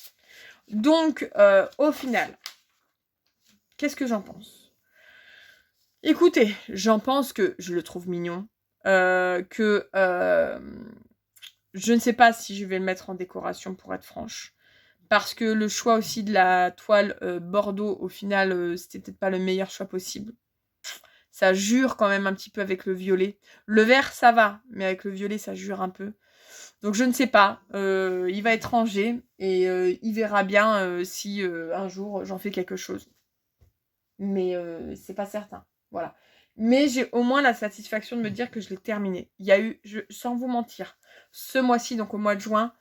Donc, au final, qu'est-ce que j'en pense? Écoutez, j'en pense que je le trouve mignon, que je ne sais pas si je vais le mettre en décoration pour être franche, parce que le choix aussi de la toile bordeaux, au final, c'était peut-être pas le meilleur choix possible. Ça jure quand même un petit peu avec le violet. Le vert, ça va, mais avec le violet, ça jure un peu. Donc je ne sais pas, il va être rangé et il verra bien si un jour j'en fais quelque chose. Mais c'est pas certain, voilà. Mais j'ai au moins la satisfaction de me dire que je l'ai terminé. Il y a eu, sans vous mentir, ce mois-ci, donc au mois de juin,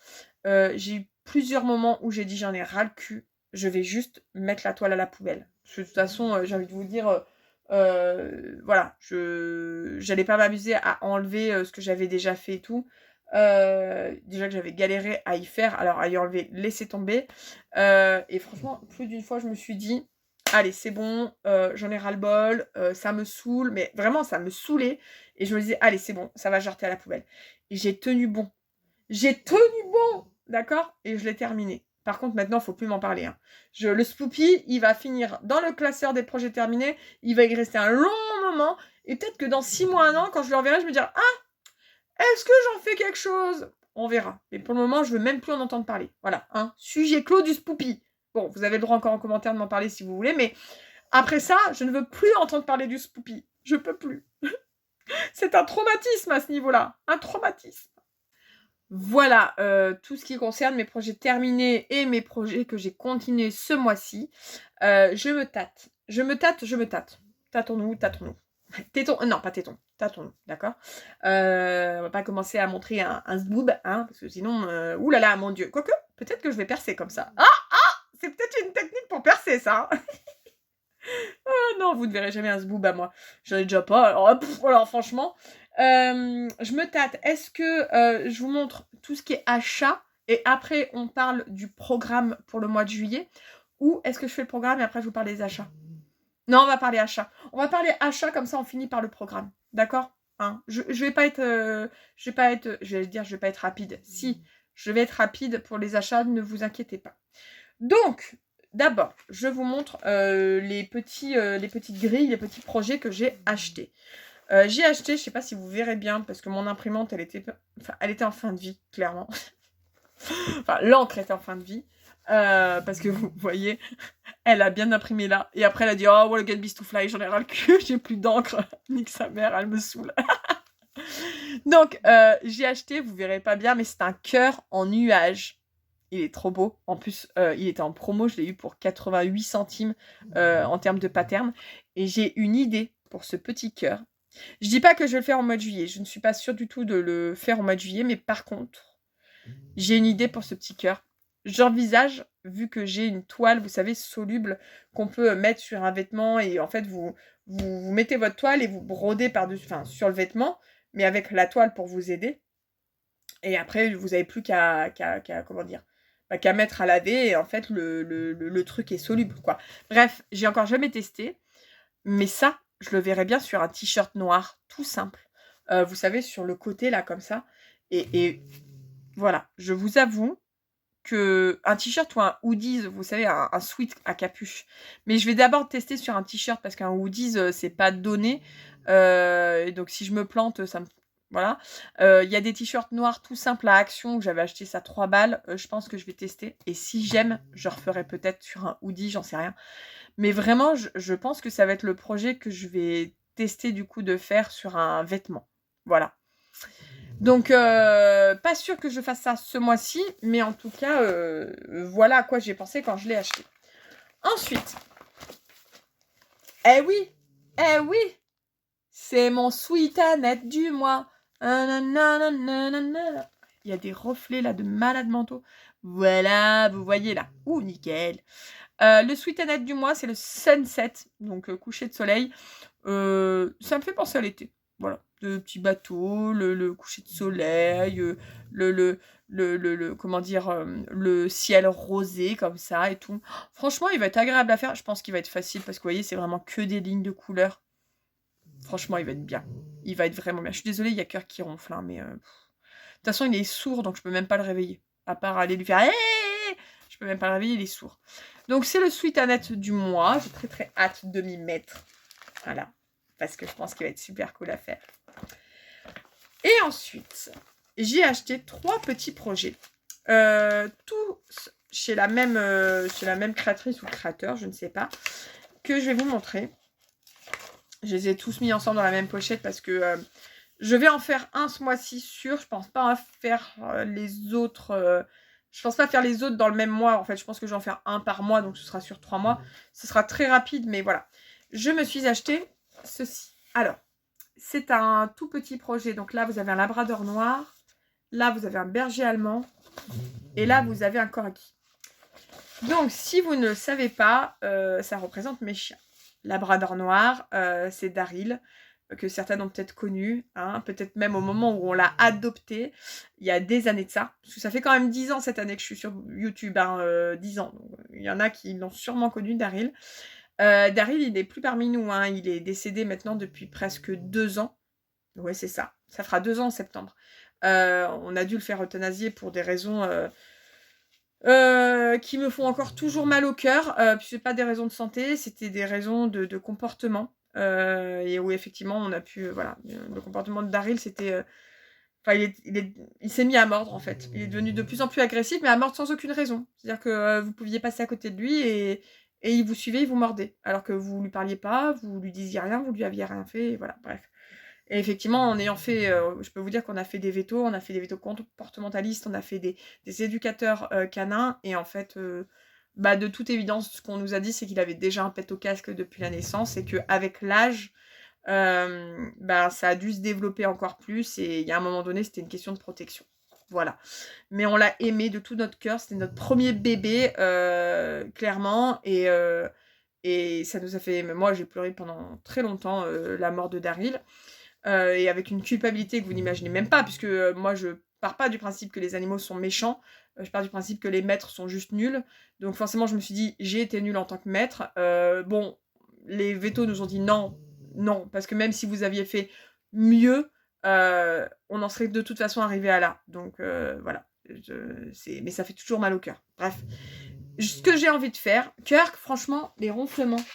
j'ai eu plusieurs moments où j'ai dit j'en ai ras le cul, je vais juste mettre la toile à la poubelle. Parce que de toute façon, j'ai envie de vous dire, voilà, j'allais pas m'amuser à enlever ce que j'avais déjà fait et tout. Déjà que j'avais galéré à y faire, alors à y enlever, laisser tomber. Et franchement, plus d'une fois, je me suis dit, allez, c'est bon, j'en ai ras-le-bol, ça me saoule, mais vraiment, ça me saoulait. Et je me disais, allez, c'est bon, ça va jeter à la poubelle. Et j'ai tenu bon. J'ai tenu bon, d'accord? Et je l'ai terminé. Par contre, maintenant, il ne faut plus m'en parler. Hein. Le Spoopy, il va finir dans le classeur des projets terminés. Il va y rester un long moment. Et peut-être que dans 6 mois, 1 an, quand je le reverrai, je me dirai « Ah, est-ce que j'en fais quelque chose ?» On verra. Mais pour le moment, je veux même plus en entendre parler. Voilà. Hein. Sujet clos du Spoopy. Bon, vous avez le droit encore en commentaire de m'en parler si vous voulez. Mais après ça, je ne veux plus entendre parler du Spoopy. Je peux plus. C'est un traumatisme à ce niveau-là. Un traumatisme. Voilà, tout ce qui concerne mes projets terminés et mes projets que j'ai continués ce mois-ci. Je me tâte. Je me tâte. Tâtons-nous. Tétons, non, pas tétons, tâtons-nous, d'accord? On va pas commencer à montrer un zboob, hein, parce que sinon, oulala, mon Dieu. Quoique, peut-être que je vais percer comme ça. Ah! C'est peut-être une technique pour percer, ça. Oh non, vous ne verrez jamais un zboob à moi. J'en ai déjà pas. Alors franchement, je me tâte. Est-ce que je vous montre tout ce qui est achat et après on parle du programme pour le mois de juillet, ou est-ce que je fais le programme et après je vous parle des achats? Non, on va parler achat. On va parler achat, comme ça on finit par le programme. D'accord? Hein, je vais pas être je vais pas être rapide. Si, je vais être rapide pour les achats, ne vous inquiétez pas. Donc, d'abord, je vous montre les petites grilles, les petits projets que j'ai achetés. J'ai acheté, je sais pas si vous verrez bien, parce que mon imprimante, elle était en fin de vie, clairement. Enfin, l'encre était en fin de vie. Parce que vous voyez, elle a bien imprimé là. Et après, elle a dit « Oh, well, get beast to fly, j'en ai ras le cul, j'ai plus d'encre. » Nique sa mère, elle me saoule. Donc, j'ai acheté, vous verrez pas bien, mais c'est un cœur en nuage. Il est trop beau. En plus, il était en promo, je l'ai eu pour 88 centimes en termes de pattern. Et j'ai une idée pour ce petit cœur. Je dis pas que je vais le faire en mois de juillet. Je ne suis pas sûre du tout de le faire en mois de juillet. Mais par contre, j'ai une idée pour ce petit cœur. J'envisage, vu que j'ai une toile, vous savez, soluble, qu'on peut mettre sur un vêtement. Et en fait, vous mettez votre toile et vous brodez par-dessus, enfin, sur le vêtement, mais avec la toile pour vous aider. Et après, vous n'avez plus qu'à comment dire, qu'à mettre à laver. Et en fait, le truc est soluble, quoi. Bref, j'ai encore jamais testé. Mais ça, je le verrais bien sur un t-shirt noir, tout simple. Vous savez, sur le côté, là, comme ça. Et voilà, je vous avoue que un t-shirt ou un hoodies, vous savez, un sweat à capuche. Mais je vais d'abord tester sur un t-shirt parce qu'un hoodies, c'est pas donné. Et donc, si je me plante, ça me... Voilà. Il y a des t-shirts noirs tout simples à Action. J'avais acheté ça 3 balles. Je pense que je vais tester. Et si j'aime, je referai peut-être sur un hoodie, j'en sais rien. Mais vraiment, je pense que ça va être le projet que je vais tester du coup de faire sur un vêtement. Voilà. Donc, pas sûr que je fasse ça ce mois-ci, mais en tout cas, voilà à quoi j'ai pensé quand je l'ai acheté. Ensuite, eh oui, c'est mon sweet Annette du mois. Il y a des reflets là de malade mentaux. Voilà, vous voyez là. Ouh, nickel. Le sweet Annette du mois, c'est le sunset, donc coucher de soleil. Ça me fait penser à l'été. Voilà, de petits bateaux, le coucher de soleil, comment dire, le ciel rosé comme ça et tout. Franchement, il va être agréable à faire. Je pense qu'il va être facile parce que vous voyez, c'est vraiment que des lignes de couleurs. Franchement, il va être bien. Il va être vraiment bien. Je suis désolée, il y a cœur qui ronfle, hein, mais de toute façon, il est sourd, donc je peux même pas le réveiller. À part aller lui faire hey! Je peux même pas le réveiller, il est sourd. Donc c'est le sweet Annette du mois. J'ai très très hâte de m'y mettre. Voilà. Parce que je pense qu'il va être super cool à faire. Et ensuite, j'ai acheté 3 petits projets. Tous chez la même créatrice ou créateur, je ne sais pas, que je vais vous montrer. Je les ai tous mis ensemble dans la même pochette parce que je vais en faire un ce mois-ci sûr. Je pense pas en faire les autres. Je pense pas faire les autres dans le même mois. En fait, je pense que je vais en faire un par mois, donc ce sera sur 3 mois. Ce sera très rapide, mais voilà. Je me suis acheté ceci. Alors, c'est un tout petit projet. Donc là, vous avez un labrador noir. Là, vous avez un berger allemand. Et là, vous avez un corgi. Donc, si vous ne le savez pas, ça représente mes chiens. Labrador noir, c'est Daryl, que certains ont peut-être connu, hein, peut-être même au moment où on l'a adopté, il y a des années de ça. Parce que ça fait quand même 10 ans cette année que je suis sur YouTube, hein, 10 ans. Donc, il y en a qui l'ont sûrement connu, Daryl. Daryl, il n'est plus parmi nous, hein, il est décédé maintenant depuis presque 2 ans. Ouais, c'est ça. Ça fera 2 ans en septembre. On a dû le faire euthanasier pour des raisons qui me font encore toujours mal au cœur. Puis c'est pas des raisons de santé, c'était des raisons de comportement. Et où effectivement on a pu, voilà, le comportement de Daryl c'était... Enfin, il s'est mis à mordre en fait. Il est devenu de plus en plus agressif, mais à mordre sans aucune raison. C'est-à-dire que vous pouviez passer à côté de lui et il vous suivait, il vous mordait. Alors que vous lui parliez pas, vous lui disiez rien, vous lui aviez rien fait, et voilà, bref. Et effectivement, en ayant fait, je peux vous dire qu'on a fait des vétos, on a fait des vétos comportementalistes, on a fait des éducateurs canins, et en fait, bah, de toute évidence, ce qu'on nous a dit, c'est qu'il avait déjà un pet au casque depuis la naissance, et qu'avec l'âge, bah, ça a dû se développer encore plus, et il y a un moment donné, c'était une question de protection. Voilà. Mais on l'a aimé de tout notre cœur, c'était notre premier bébé, clairement, et ça nous a fait... Moi, j'ai pleuré pendant très longtemps la mort de Daryl. Et avec une culpabilité que vous n'imaginez même pas, puisque moi je pars pas du principe que les animaux sont méchants, je pars du principe que les maîtres sont juste nuls, donc forcément je me suis dit j'ai été nulle en tant que maître. Bon, les vétos nous ont dit non, non, parce que même si vous aviez fait mieux, on en serait de toute façon arrivé à là, donc voilà. Mais ça fait toujours mal au cœur. Bref, ce que j'ai envie de faire, Kirk, franchement, les ronflements,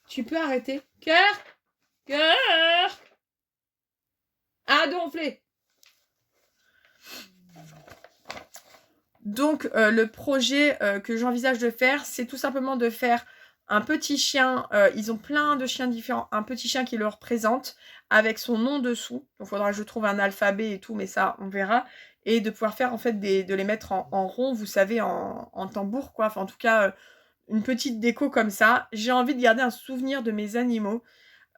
tu peux arrêter? Kirk, arrête de ronfler. Donc, le projet que j'envisage de faire, c'est tout simplement de faire un petit chien. Ils ont plein de chiens différents. Un petit chien qui le représente avec son nom dessous. Donc, il faudra que je trouve un alphabet et tout, mais ça, on verra. Et de pouvoir faire, en fait, de les mettre en rond, vous savez, en tambour, quoi. Enfin, en tout cas, une petite déco comme ça. J'ai envie de garder un souvenir de mes animaux.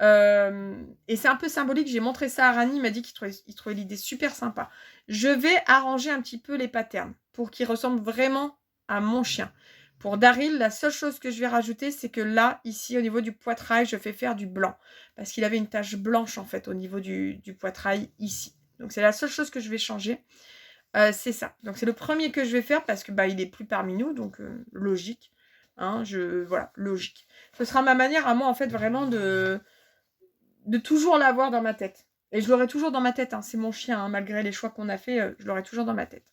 Et c'est un peu symbolique, j'ai montré ça à Rani, il m'a dit qu'il trouvait l'idée super sympa. Je vais arranger un petit peu les patterns pour qu'ils ressemblent vraiment à mon chien. Pour Daryl, la seule chose que je vais rajouter, c'est que là, ici, au niveau du poitrail, je fais faire du blanc. Parce qu'il avait une tache blanche, en fait, au niveau du poitrail, ici. Donc, c'est la seule chose que je vais changer. C'est ça. Donc, c'est le premier que je vais faire parce que bah, il est plus parmi nous, donc logique. Hein, voilà, logique. Ce sera ma manière à moi, en fait, vraiment de toujours l'avoir dans ma tête. Et je l'aurai toujours dans ma tête, hein. C'est mon chien, hein. Malgré les choix qu'on a fait, je l'aurai toujours dans ma tête.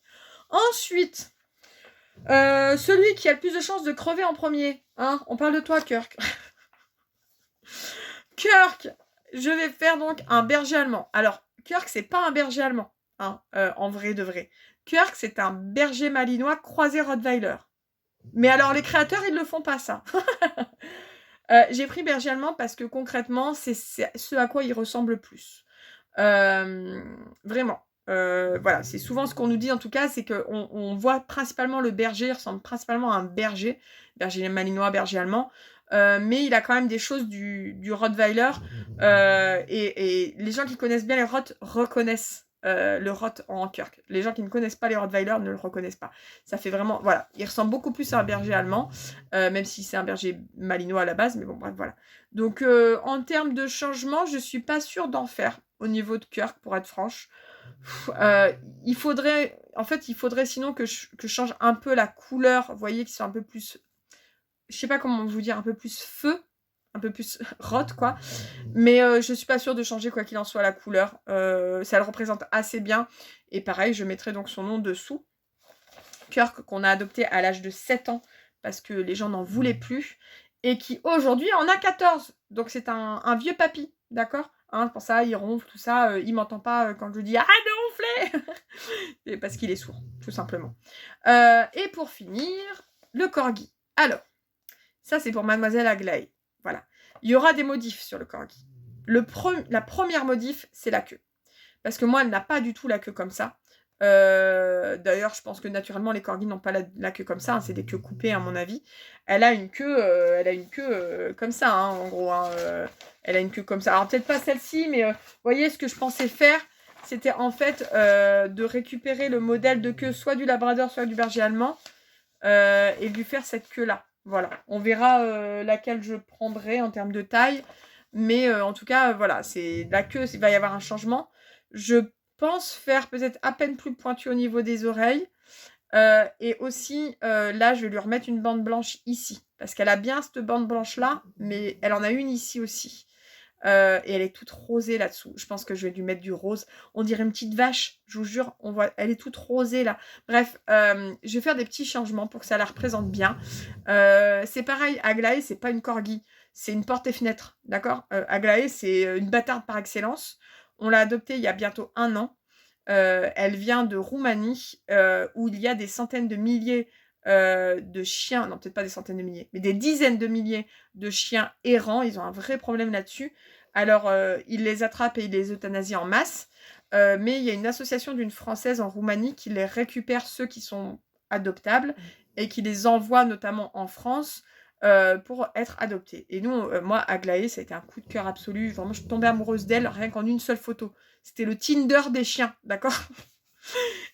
Ensuite, celui qui a le plus de chances de crever en premier. Hein, on parle de toi, Kirk. Kirk, je vais faire donc un berger allemand. Alors, Kirk, c'est pas un berger allemand, hein, en vrai de vrai. Kirk, c'est un berger malinois croisé Rottweiler. Mais alors, les créateurs, ils le font pas, ça. J'ai pris berger allemand parce que concrètement, c'est ce à quoi il ressemble le plus. Vraiment. Voilà, c'est souvent ce qu'on nous dit en tout cas, c'est qu'on voit principalement le berger, il ressemble principalement à un berger malinois, berger allemand, mais il a quand même des choses du Rottweiler, et les gens qui connaissent bien les Rott reconnaissent le Rott en Kirk. Les gens qui ne connaissent pas les Rottweiler ne le reconnaissent pas. Ça fait vraiment, voilà, il ressemble beaucoup plus à un berger allemand, même si c'est un berger malinois à la base, mais bon, bref, voilà. Donc, en termes de changement, je suis pas sûre d'en faire au niveau de Kirk, pour être franche. Il faudrait sinon que je change un peu la couleur, vous voyez, qui soit un peu plus, je sais pas comment vous dire, un peu plus feu, un peu plus rot, quoi. Mais je suis pas sûre de changer, quoi qu'il en soit, la couleur. Ça le représente assez bien. Et pareil, je mettrai donc son nom dessous. Kirk, qu'on a adopté à l'âge de 7 ans, parce que les gens n'en voulaient plus, et qui aujourd'hui en a 14. Donc c'est un vieux papy, d'accord, hein, pour ça, il ronfle, tout ça, il m'entend pas quand je dis « Arrête de ronfler !» Parce qu'il est sourd, tout simplement. Et pour finir, le corgi. Alors, ça c'est pour Mademoiselle Aglaé. Voilà. Il y aura des modifs sur le corgi. La première modif, c'est la queue. Parce que moi, elle n'a pas du tout la queue comme ça. D'ailleurs, je pense que naturellement, les corgis n'ont pas la queue comme ça. Hein, c'est des queues coupées, à mon avis. Elle a une queue, comme ça, hein, en gros. Hein, elle a une queue comme ça. Alors, peut-être pas celle-ci, mais vous voyez, ce que je pensais faire, c'était en fait de récupérer le modèle de queue, soit du labrador, soit du berger allemand, et lui faire cette queue-là. Voilà. On verra laquelle je prendrai en termes de taille. Mais en tout cas, voilà, c'est la queue, il va y avoir un changement. Je pense faire peut-être à peine plus pointu au niveau des oreilles. Et aussi, là, je vais lui remettre une bande blanche ici. Parce qu'elle a bien cette bande blanche-là, mais elle en a une ici aussi. et elle est toute rosée là-dessous. Je pense que je vais lui mettre du rose. On dirait une petite vache, je vous jure. On voit, elle est toute rosée là. Bref, je vais faire des petits changements pour que ça la représente bien. C'est pareil, Aglaé, c'est pas une corgi, c'est une porte et fenêtre, d'accord. Aglaé, c'est une bâtarde par excellence. On l'a adoptée il y a bientôt 1 an. Elle vient de Roumanie, où il y a des centaines de milliers de chiens, non peut-être pas des centaines de milliers, mais des dizaines de milliers de chiens errants. Ils ont un vrai problème là-dessus. Alors, ils les attrapent et ils les euthanasient en masse. Mais il y a une association d'une Française en Roumanie qui les récupère, ceux qui sont adoptables, et qui les envoie notamment en France pour être adoptés. Et nous, moi, Aglaé, ça a été un coup de cœur absolu. Vraiment, je suis tombée amoureuse d'elle rien qu'en une seule photo. C'était le Tinder des chiens, d'accord.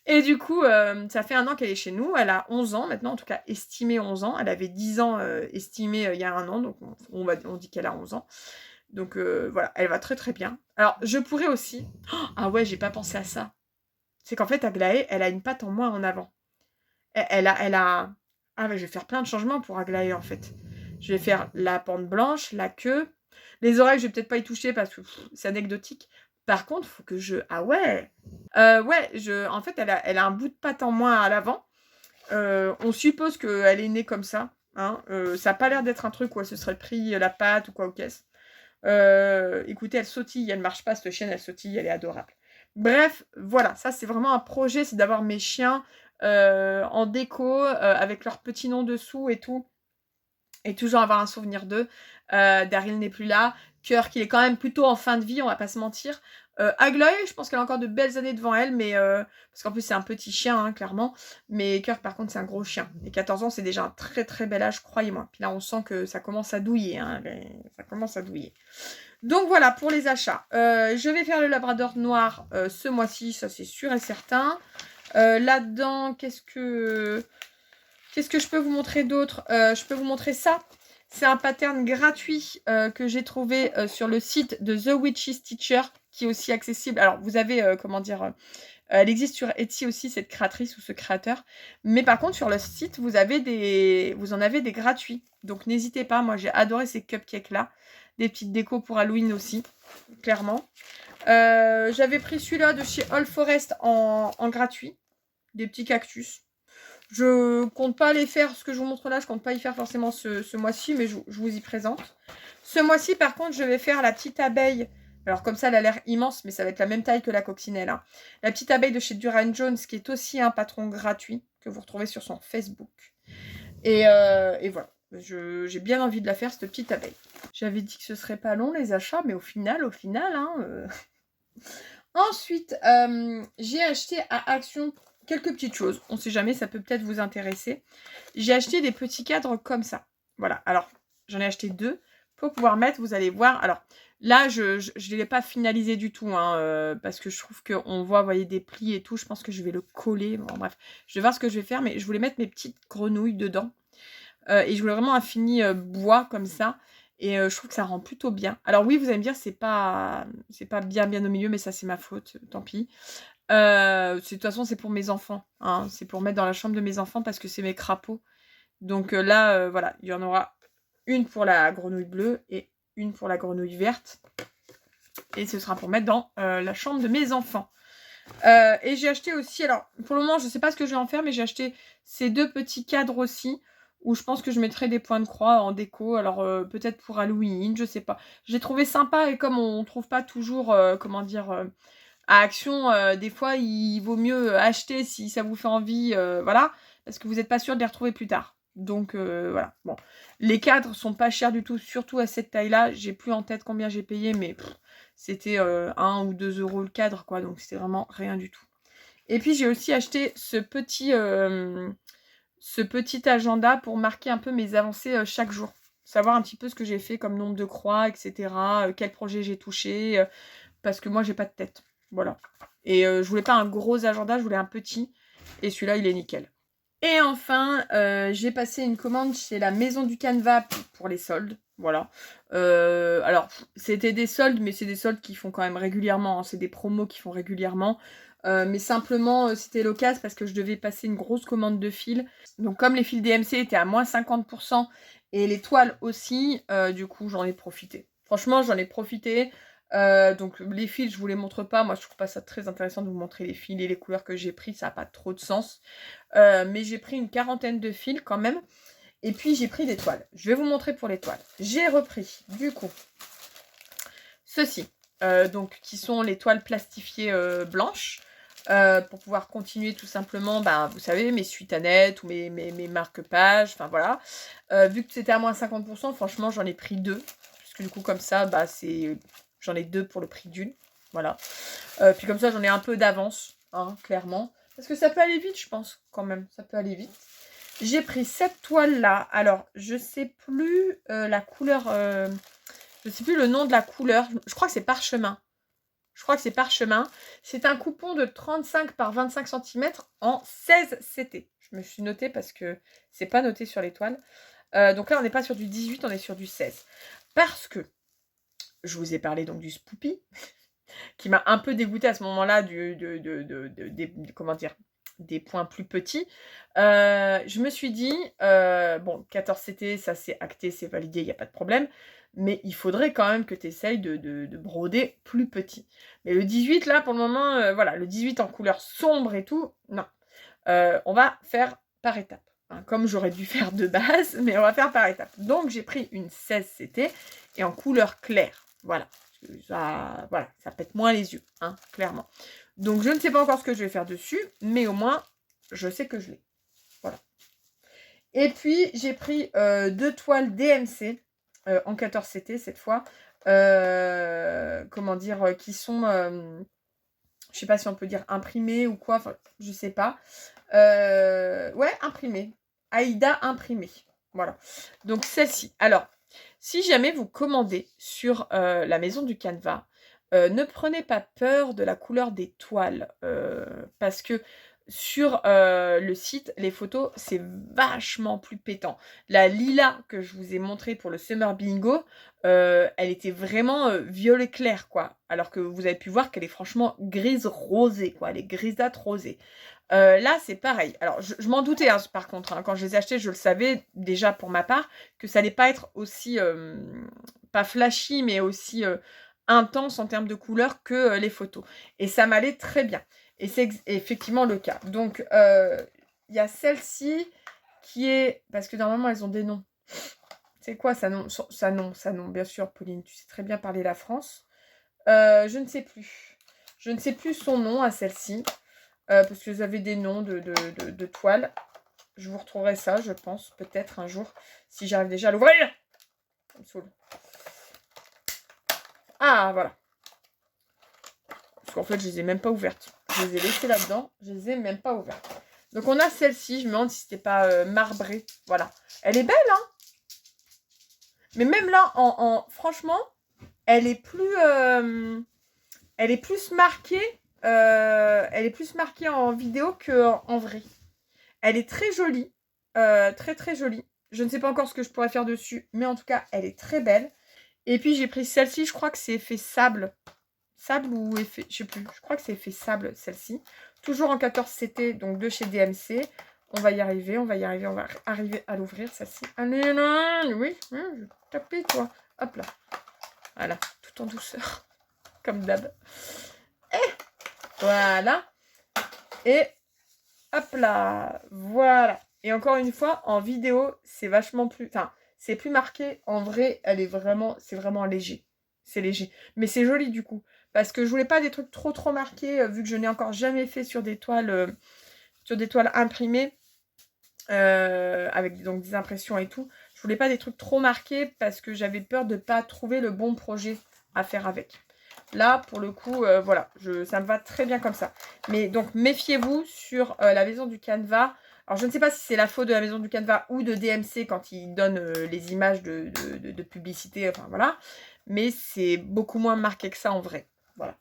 Et du coup, ça fait 1 an qu'elle est chez nous. Elle a 11 ans maintenant, en tout cas estimé 11 ans. Elle avait 10 ans estimé il y a 1 an, donc on dit qu'elle a 11 ans. Donc voilà, elle va très très bien. Alors, je pourrais aussi... Ah ouais, j'ai pas pensé à ça. C'est qu'en fait, Aglaé, elle a une patte en moins en avant. Elle a... Ah ouais, je vais faire plein de changements pour Aglaé, en fait. Je vais faire la pente blanche, la queue. Les oreilles, je vais peut-être pas y toucher parce que c'est anecdotique. Par contre, faut que je... Ah ouais ouais, en fait, elle a un bout de patte en moins à l'avant. On suppose qu'elle est née comme ça. Hein. Ça n'a pas l'air d'être un truc où elle se serait pris la patte ou quoi aux caisses. Écoutez, elle sautille, elle ne marche pas, cette chienne, elle sautille, elle est adorable. Bref, voilà, ça c'est vraiment un projet, c'est d'avoir mes chiens en déco, avec leur petit nom dessous et tout. Et toujours avoir un souvenir d'eux. Daryl n'est plus là. Cœur, qui est quand même plutôt en fin de vie, on va pas se mentir. Aglaé, je pense qu'elle a encore de belles années devant elle, mais parce qu'en plus c'est un petit chien, hein, clairement. Mais Cœur, par contre, c'est un gros chien. Et 14 ans, c'est déjà un très très bel âge, croyez-moi. Puis là, on sent que ça commence à douiller. Hein, ça commence à douiller. Donc voilà, pour les achats. Je vais faire le labrador noir ce mois-ci, ça c'est sûr et certain. Là-dedans, qu'est-ce que je peux vous montrer d'autre? Je peux vous montrer ça. C'est un pattern gratuit que j'ai trouvé sur le site de The Witch's Teacher, qui est aussi accessible. Alors, vous avez, comment dire, elle existe sur Etsy aussi, cette créatrice ou ce créateur. Mais par contre, sur le site, vous en avez des gratuits. Donc, n'hésitez pas. Moi, j'ai adoré ces cupcakes-là. Des petites décos pour Halloween aussi, clairement. J'avais pris celui-là de chez All Forest en gratuit. Des petits cactus. Je compte pas les faire, ce que je vous montre là, je compte pas y faire forcément ce mois-ci, mais je vous y présente. Ce mois-ci, par contre, je vais faire la petite abeille. Alors comme ça, elle a l'air immense, mais ça va être la même taille que la coccinelle. Hein. La petite abeille de chez Duran Jones, qui est aussi un patron gratuit, que vous retrouvez sur son Facebook. Et voilà, j'ai bien envie de la faire, cette petite abeille. J'avais dit que ce serait pas long, les achats, mais au final, hein... Ensuite, j'ai acheté à Action quelques petites choses. On ne sait jamais, ça peut peut-être vous intéresser. J'ai acheté des petits cadres comme ça. Voilà, alors j'en ai acheté 2 pour pouvoir mettre, vous allez voir. Alors là, je ne l'ai pas finalisé du tout, hein, parce que je trouve qu'on voit, vous voyez, des plis et tout. Je pense que je vais le coller. Bon, bref, je vais voir ce que je vais faire, mais je voulais mettre mes petites grenouilles dedans. Et je voulais vraiment un fini bois comme ça. Et je trouve que ça rend plutôt bien. Alors oui, vous allez me dire, c'est pas bien au milieu, mais ça, c'est ma faute, tant pis. De toute façon, c'est pour mes enfants. Hein. C'est pour mettre dans la chambre de mes enfants parce que c'est mes crapauds. Donc là, voilà, il y en aura une pour la grenouille bleue et une pour la grenouille verte. Et ce sera pour mettre dans la chambre de mes enfants. Et j'ai acheté aussi, alors pour le moment, je ne sais pas ce que je vais en faire, mais j'ai acheté ces 2 petits cadres aussi, où je pense que je mettrai des points de croix en déco. Alors peut-être pour Halloween, je sais pas. J'ai trouvé sympa et comme on ne trouve pas toujours, comment dire... à Action, des fois, il vaut mieux acheter si ça vous fait envie, voilà, parce que vous n'êtes pas sûr de les retrouver plus tard. Donc, voilà. Bon, les cadres sont pas chers du tout, surtout à cette taille-là. J'ai plus en tête combien j'ai payé, mais c'était 1 ou 2 € le cadre, quoi. Donc, c'était vraiment rien du tout. Et puis, j'ai aussi acheté ce petit agenda pour marquer un peu mes avancées chaque jour. Savoir un petit peu ce que j'ai fait comme nombre de croix, etc. Quel projet j'ai touché, parce que moi, j'ai pas de tête. Voilà. Et je voulais pas un gros agenda, je voulais un petit. Et celui-là, il est nickel. Et enfin, j'ai passé une commande chez la Maison du Canevas pour les soldes. Voilà. Alors, c'était des soldes, mais c'est des soldes qui font quand même régulièrement. Hein. C'est des promos qui font régulièrement. Mais simplement, c'était l'occasion parce que je devais passer une grosse commande de fils. Donc, comme les fils DMC étaient à moins 50% et les toiles aussi, du coup, j'en ai profité. Franchement, j'en ai profité. Donc les fils, je vous les montre pas. Moi, je trouve pas ça très intéressant de vous montrer les fils et les couleurs que j'ai pris. Ça n'a pas trop de sens. Mais j'ai pris une quarantaine de fils quand même. Et puis, j'ai pris des toiles. Je vais vous montrer pour les toiles. J'ai repris, du coup, ceci. Donc, qui sont les toiles plastifiées blanches. Pour pouvoir continuer tout simplement, bah, vous savez, mes suites à net ou mes marque-pages, enfin voilà. Vu que c'était à moins 50%, franchement, j'en ai pris 2. Puisque du coup, comme ça, bah, j'en ai 2 pour le prix d'une. Voilà. Puis comme ça, j'en ai un peu d'avance, hein, clairement. Parce que ça peut aller vite, je pense, quand même. Ça peut aller vite. J'ai pris cette toile-là. Alors, je sais plus la couleur... je sais plus le nom de la couleur. Je crois que c'est Parchemin. Je crois que c'est Parchemin. C'est un coupon de 35 par 25 cm en 16 CT. Je me suis notée parce que c'est pas noté sur les toiles. Donc là, on n'est pas sur du 18, on est sur du 16. Parce que je vous ai parlé donc du Spoopy, qui m'a un peu dégoûté à ce moment-là comment dire, des points plus petits. Je me suis dit, bon, 14 CT, ça c'est acté, c'est validé, il n'y a pas de problème. Mais il faudrait quand même que tu essayes de broder plus petit. Mais le 18, là, pour le moment, voilà, le 18 en couleur sombre et tout, non. On va faire par étapes. Hein, comme j'aurais dû faire de base, mais on va faire par étapes. Donc, j'ai pris une 16 CT et en couleur claire. Voilà. Voilà, ça pète moins les yeux, hein, clairement. Donc, je ne sais pas encore ce que je vais faire dessus, mais au moins, je sais que je l'ai. Voilà. Et puis, j'ai pris 2 toiles DMC en 14 CT cette fois. Comment dire, qui sont, je sais pas si on peut dire imprimées ou quoi, enfin, je sais pas. Ouais, imprimées. Aïda imprimée. Voilà. Donc, celle-ci. Alors, si jamais vous commandez sur la maison du Canva, ne prenez pas peur de la couleur des toiles. Parce que sur le site, les photos, c'est vachement plus pétant. La lila que je vous ai montrée pour le Summer Bingo, elle était vraiment violet clair, quoi. Alors que vous avez pu voir qu'elle est franchement grise rosée, quoi. Elle est grisâtre rosée. Là, c'est pareil. Alors, je m'en doutais, hein, par contre. Hein, quand je les ai achetés, je le savais déjà pour ma part, que ça n'allait pas être aussi, pas flashy, mais aussi intense en termes de couleur que les photos. Et ça m'allait très bien. Et c'est effectivement le cas. Donc, il y a celle-ci qui est... Parce que normalement, elles ont des noms. C'est quoi ça nom, ça nom, bien sûr, Pauline, tu sais très bien parler la France. Je ne sais plus. Je ne sais plus son nom à celle-ci. Parce que vous avez des noms de toiles. Je vous retrouverai ça, je pense, peut-être un jour, si j'arrive déjà à l'ouvrir. Ça me saoule. Ah, voilà. Parce qu'en fait, je les ai même pas ouvertes. Je les ai laissées là-dedans. Je les ai même pas ouvertes. Donc, on a celle-ci. Je me demande si c'était pas marbré. Voilà. Elle est belle, hein. Mais même là, franchement, elle est plus marquée. Elle est plus marquée en vidéo qu'en vrai. Elle est très jolie. Très, très jolie. Je ne sais pas encore ce que je pourrais faire dessus. Mais en tout cas, elle est très belle. Et puis, j'ai pris celle-ci. Je crois que c'est effet sable. Sable ou effet... Je sais plus. Je crois que c'est effet sable, celle-ci. Toujours en 14 CT, donc de chez DMC. On va y arriver. On va arriver à l'ouvrir, celle-ci. Allez, là. Oui, je vais taper, toi. Hop là. Voilà. Tout en douceur. Comme d'hab. Et voilà. Et hop là. Voilà. Et encore une fois, en vidéo, c'est vachement plus... Enfin, c'est plus marqué. En vrai, c'est vraiment léger. C'est léger. Mais c'est joli du coup. Parce que je voulais pas des trucs trop marqués, vu que je n'ai encore jamais fait sur des toiles imprimées. Avec donc des impressions et tout. Je voulais pas des trucs trop marqués parce que j'avais peur de pas trouver le bon projet à faire avec. Là, pour le coup, voilà, ça me va très bien comme ça. Mais donc, méfiez-vous sur la maison du Canva. Alors, je ne sais pas si c'est la faute de la maison du Canva ou de DMC quand ils donnent les images de publicité, enfin voilà. Mais c'est beaucoup moins marqué que ça en vrai. Voilà.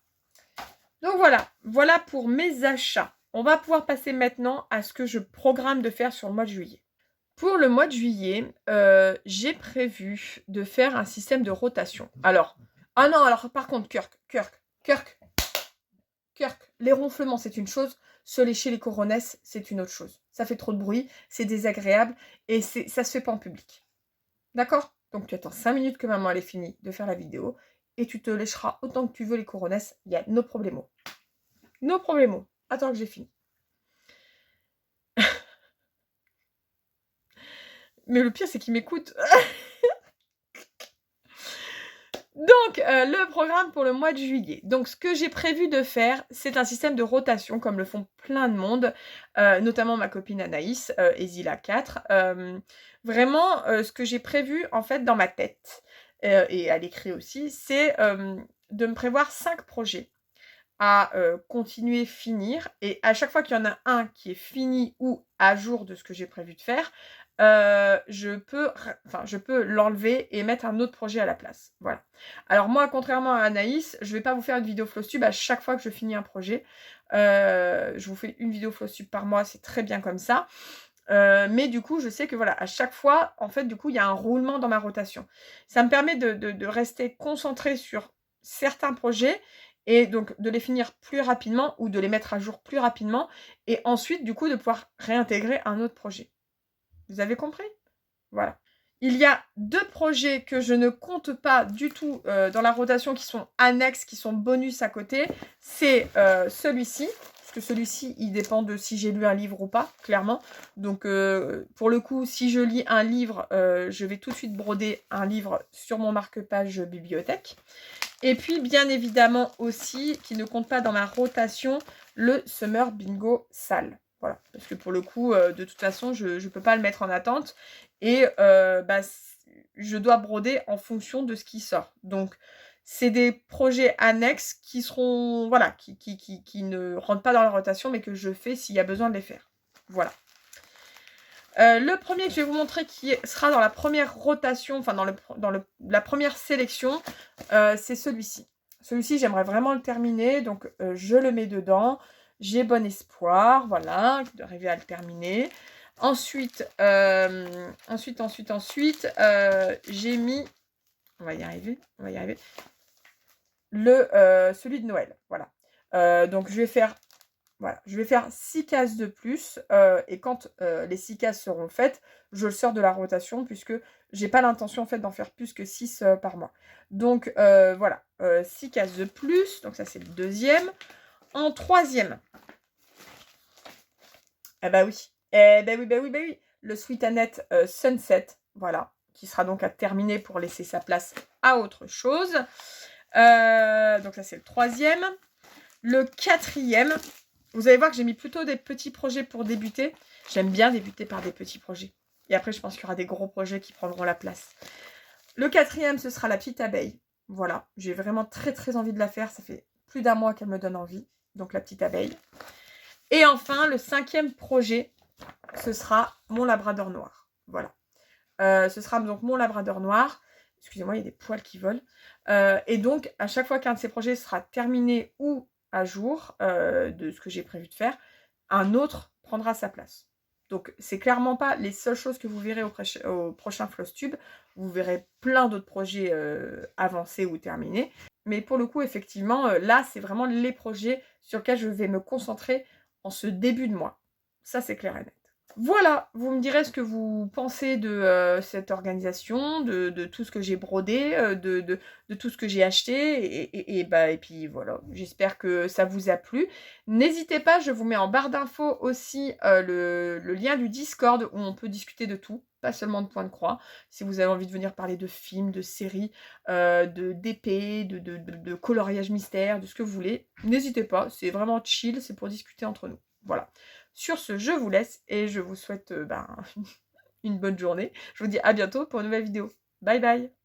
Donc voilà pour mes achats. On va pouvoir passer maintenant à ce que je programme de faire sur le mois de juillet. Pour le mois de juillet, j'ai prévu de faire un système de rotation. Alors, ah non, alors par contre, Kirk, les ronflements, c'est une chose. Se lécher les coronesses, c'est une autre chose. Ça fait trop de bruit, c'est désagréable et ça se fait pas en public. D'accord ? Donc tu attends 5 minutes que maman elle ait fini de faire la vidéo et tu te lécheras autant que tu veux les couronnesses, il y a no problemo. No problemo. Attends que j'ai fini. Mais le pire c'est qu'il m'écoute. Donc, le programme pour le mois de juillet. Donc, ce que j'ai prévu de faire, c'est un système de rotation, comme le font plein de monde, notamment ma copine Anaïs, et Zila 4. Vraiment, ce que j'ai prévu, en fait, dans ma tête, et à l'écrit aussi, c'est de me prévoir 5 projets à continuer, finir. Et à chaque fois qu'il y en a un qui est fini ou à jour de ce que j'ai prévu de faire, je peux l'enlever et mettre un autre projet à la place. Voilà. Alors moi, contrairement à Anaïs, je vais pas vous faire une vidéo Flowstube à chaque fois que je finis un projet. Je vous fais une vidéo Flowstube par mois, c'est très bien comme ça. Mais du coup, je sais que voilà, à chaque fois, en fait, du coup, il y a un roulement dans ma rotation. Ça me permet de rester concentrée sur certains projets et donc de les finir plus rapidement ou de les mettre à jour plus rapidement et ensuite, du coup, de pouvoir réintégrer un autre projet. Vous avez compris? Voilà. Il y a 2 projets que je ne compte pas du tout, dans la rotation qui sont annexes, qui sont bonus à côté. C'est, celui-ci, parce que celui-ci, il dépend de si j'ai lu un livre ou pas, clairement. Donc, pour le coup, si je lis un livre, je vais tout de suite broder un livre sur mon marque-page bibliothèque. Et puis, bien évidemment aussi, qui ne compte pas dans ma rotation, le Summer Bingo Salle. Voilà, parce que pour le coup, de toute façon, je ne peux pas le mettre en attente et je dois broder en fonction de ce qui sort. Donc, c'est des projets annexes qui seront, voilà, qui ne rentrent pas dans la rotation, mais que je fais s'il y a besoin de les faire. Voilà. Le premier que je vais vous montrer qui sera dans la première rotation, enfin dans la première sélection, c'est celui-ci. Celui-ci, j'aimerais vraiment le terminer, donc je le mets dedans. J'ai bon espoir, voilà, d'arriver à le terminer. Ensuite, j'ai mis, on va y arriver, celui de Noël, voilà. Donc je vais faire 6 cases de plus et quand les 6 cases seront faites, je le sors de la rotation puisque j'ai pas l'intention en fait d'en faire plus que 6 par mois. Donc voilà, 6 cases de plus, donc ça c'est le deuxième. En troisième, eh bah oui, le Sweet Annette Sunset, voilà, qui sera donc à terminer pour laisser sa place à autre chose. Donc ça c'est le troisième. Le quatrième, vous allez voir que j'ai mis plutôt des petits projets pour débuter. J'aime bien débuter par des petits projets. Et après, je pense qu'il y aura des gros projets qui prendront la place. Le quatrième, ce sera la petite abeille. Voilà, j'ai vraiment très très envie de la faire. Ça fait plus d'1 mois qu'elle me donne envie. Donc la petite abeille. Et enfin, le cinquième projet, ce sera mon labrador noir. Voilà. Ce sera donc mon labrador noir. Excusez-moi, il y a des poils qui volent. Et donc, à chaque fois qu'un de ces projets sera terminé ou à jour de ce que j'ai prévu de faire, un autre prendra sa place. Donc, c'est clairement pas les seules choses que vous verrez au prochain Flowstube. Vous verrez plein d'autres projets avancés ou terminés. Mais pour le coup, effectivement, là, c'est vraiment les projets sur lesquels je vais me concentrer en ce début de mois. Ça, c'est clair et net. Voilà, vous me direz ce que vous pensez de cette organisation, de tout ce que j'ai brodé, de tout ce que j'ai acheté, et puis voilà, j'espère que ça vous a plu. N'hésitez pas, je vous mets en barre d'infos aussi le lien du Discord où on peut discuter de tout, pas seulement de Point de Croix. Si vous avez envie de venir parler de films, de séries, d'épées, de coloriage mystère, de ce que vous voulez, n'hésitez pas, c'est vraiment chill, c'est pour discuter entre nous. Voilà. Sur ce, je vous laisse et je vous souhaite une bonne journée. Je vous dis à bientôt pour une nouvelle vidéo. Bye bye!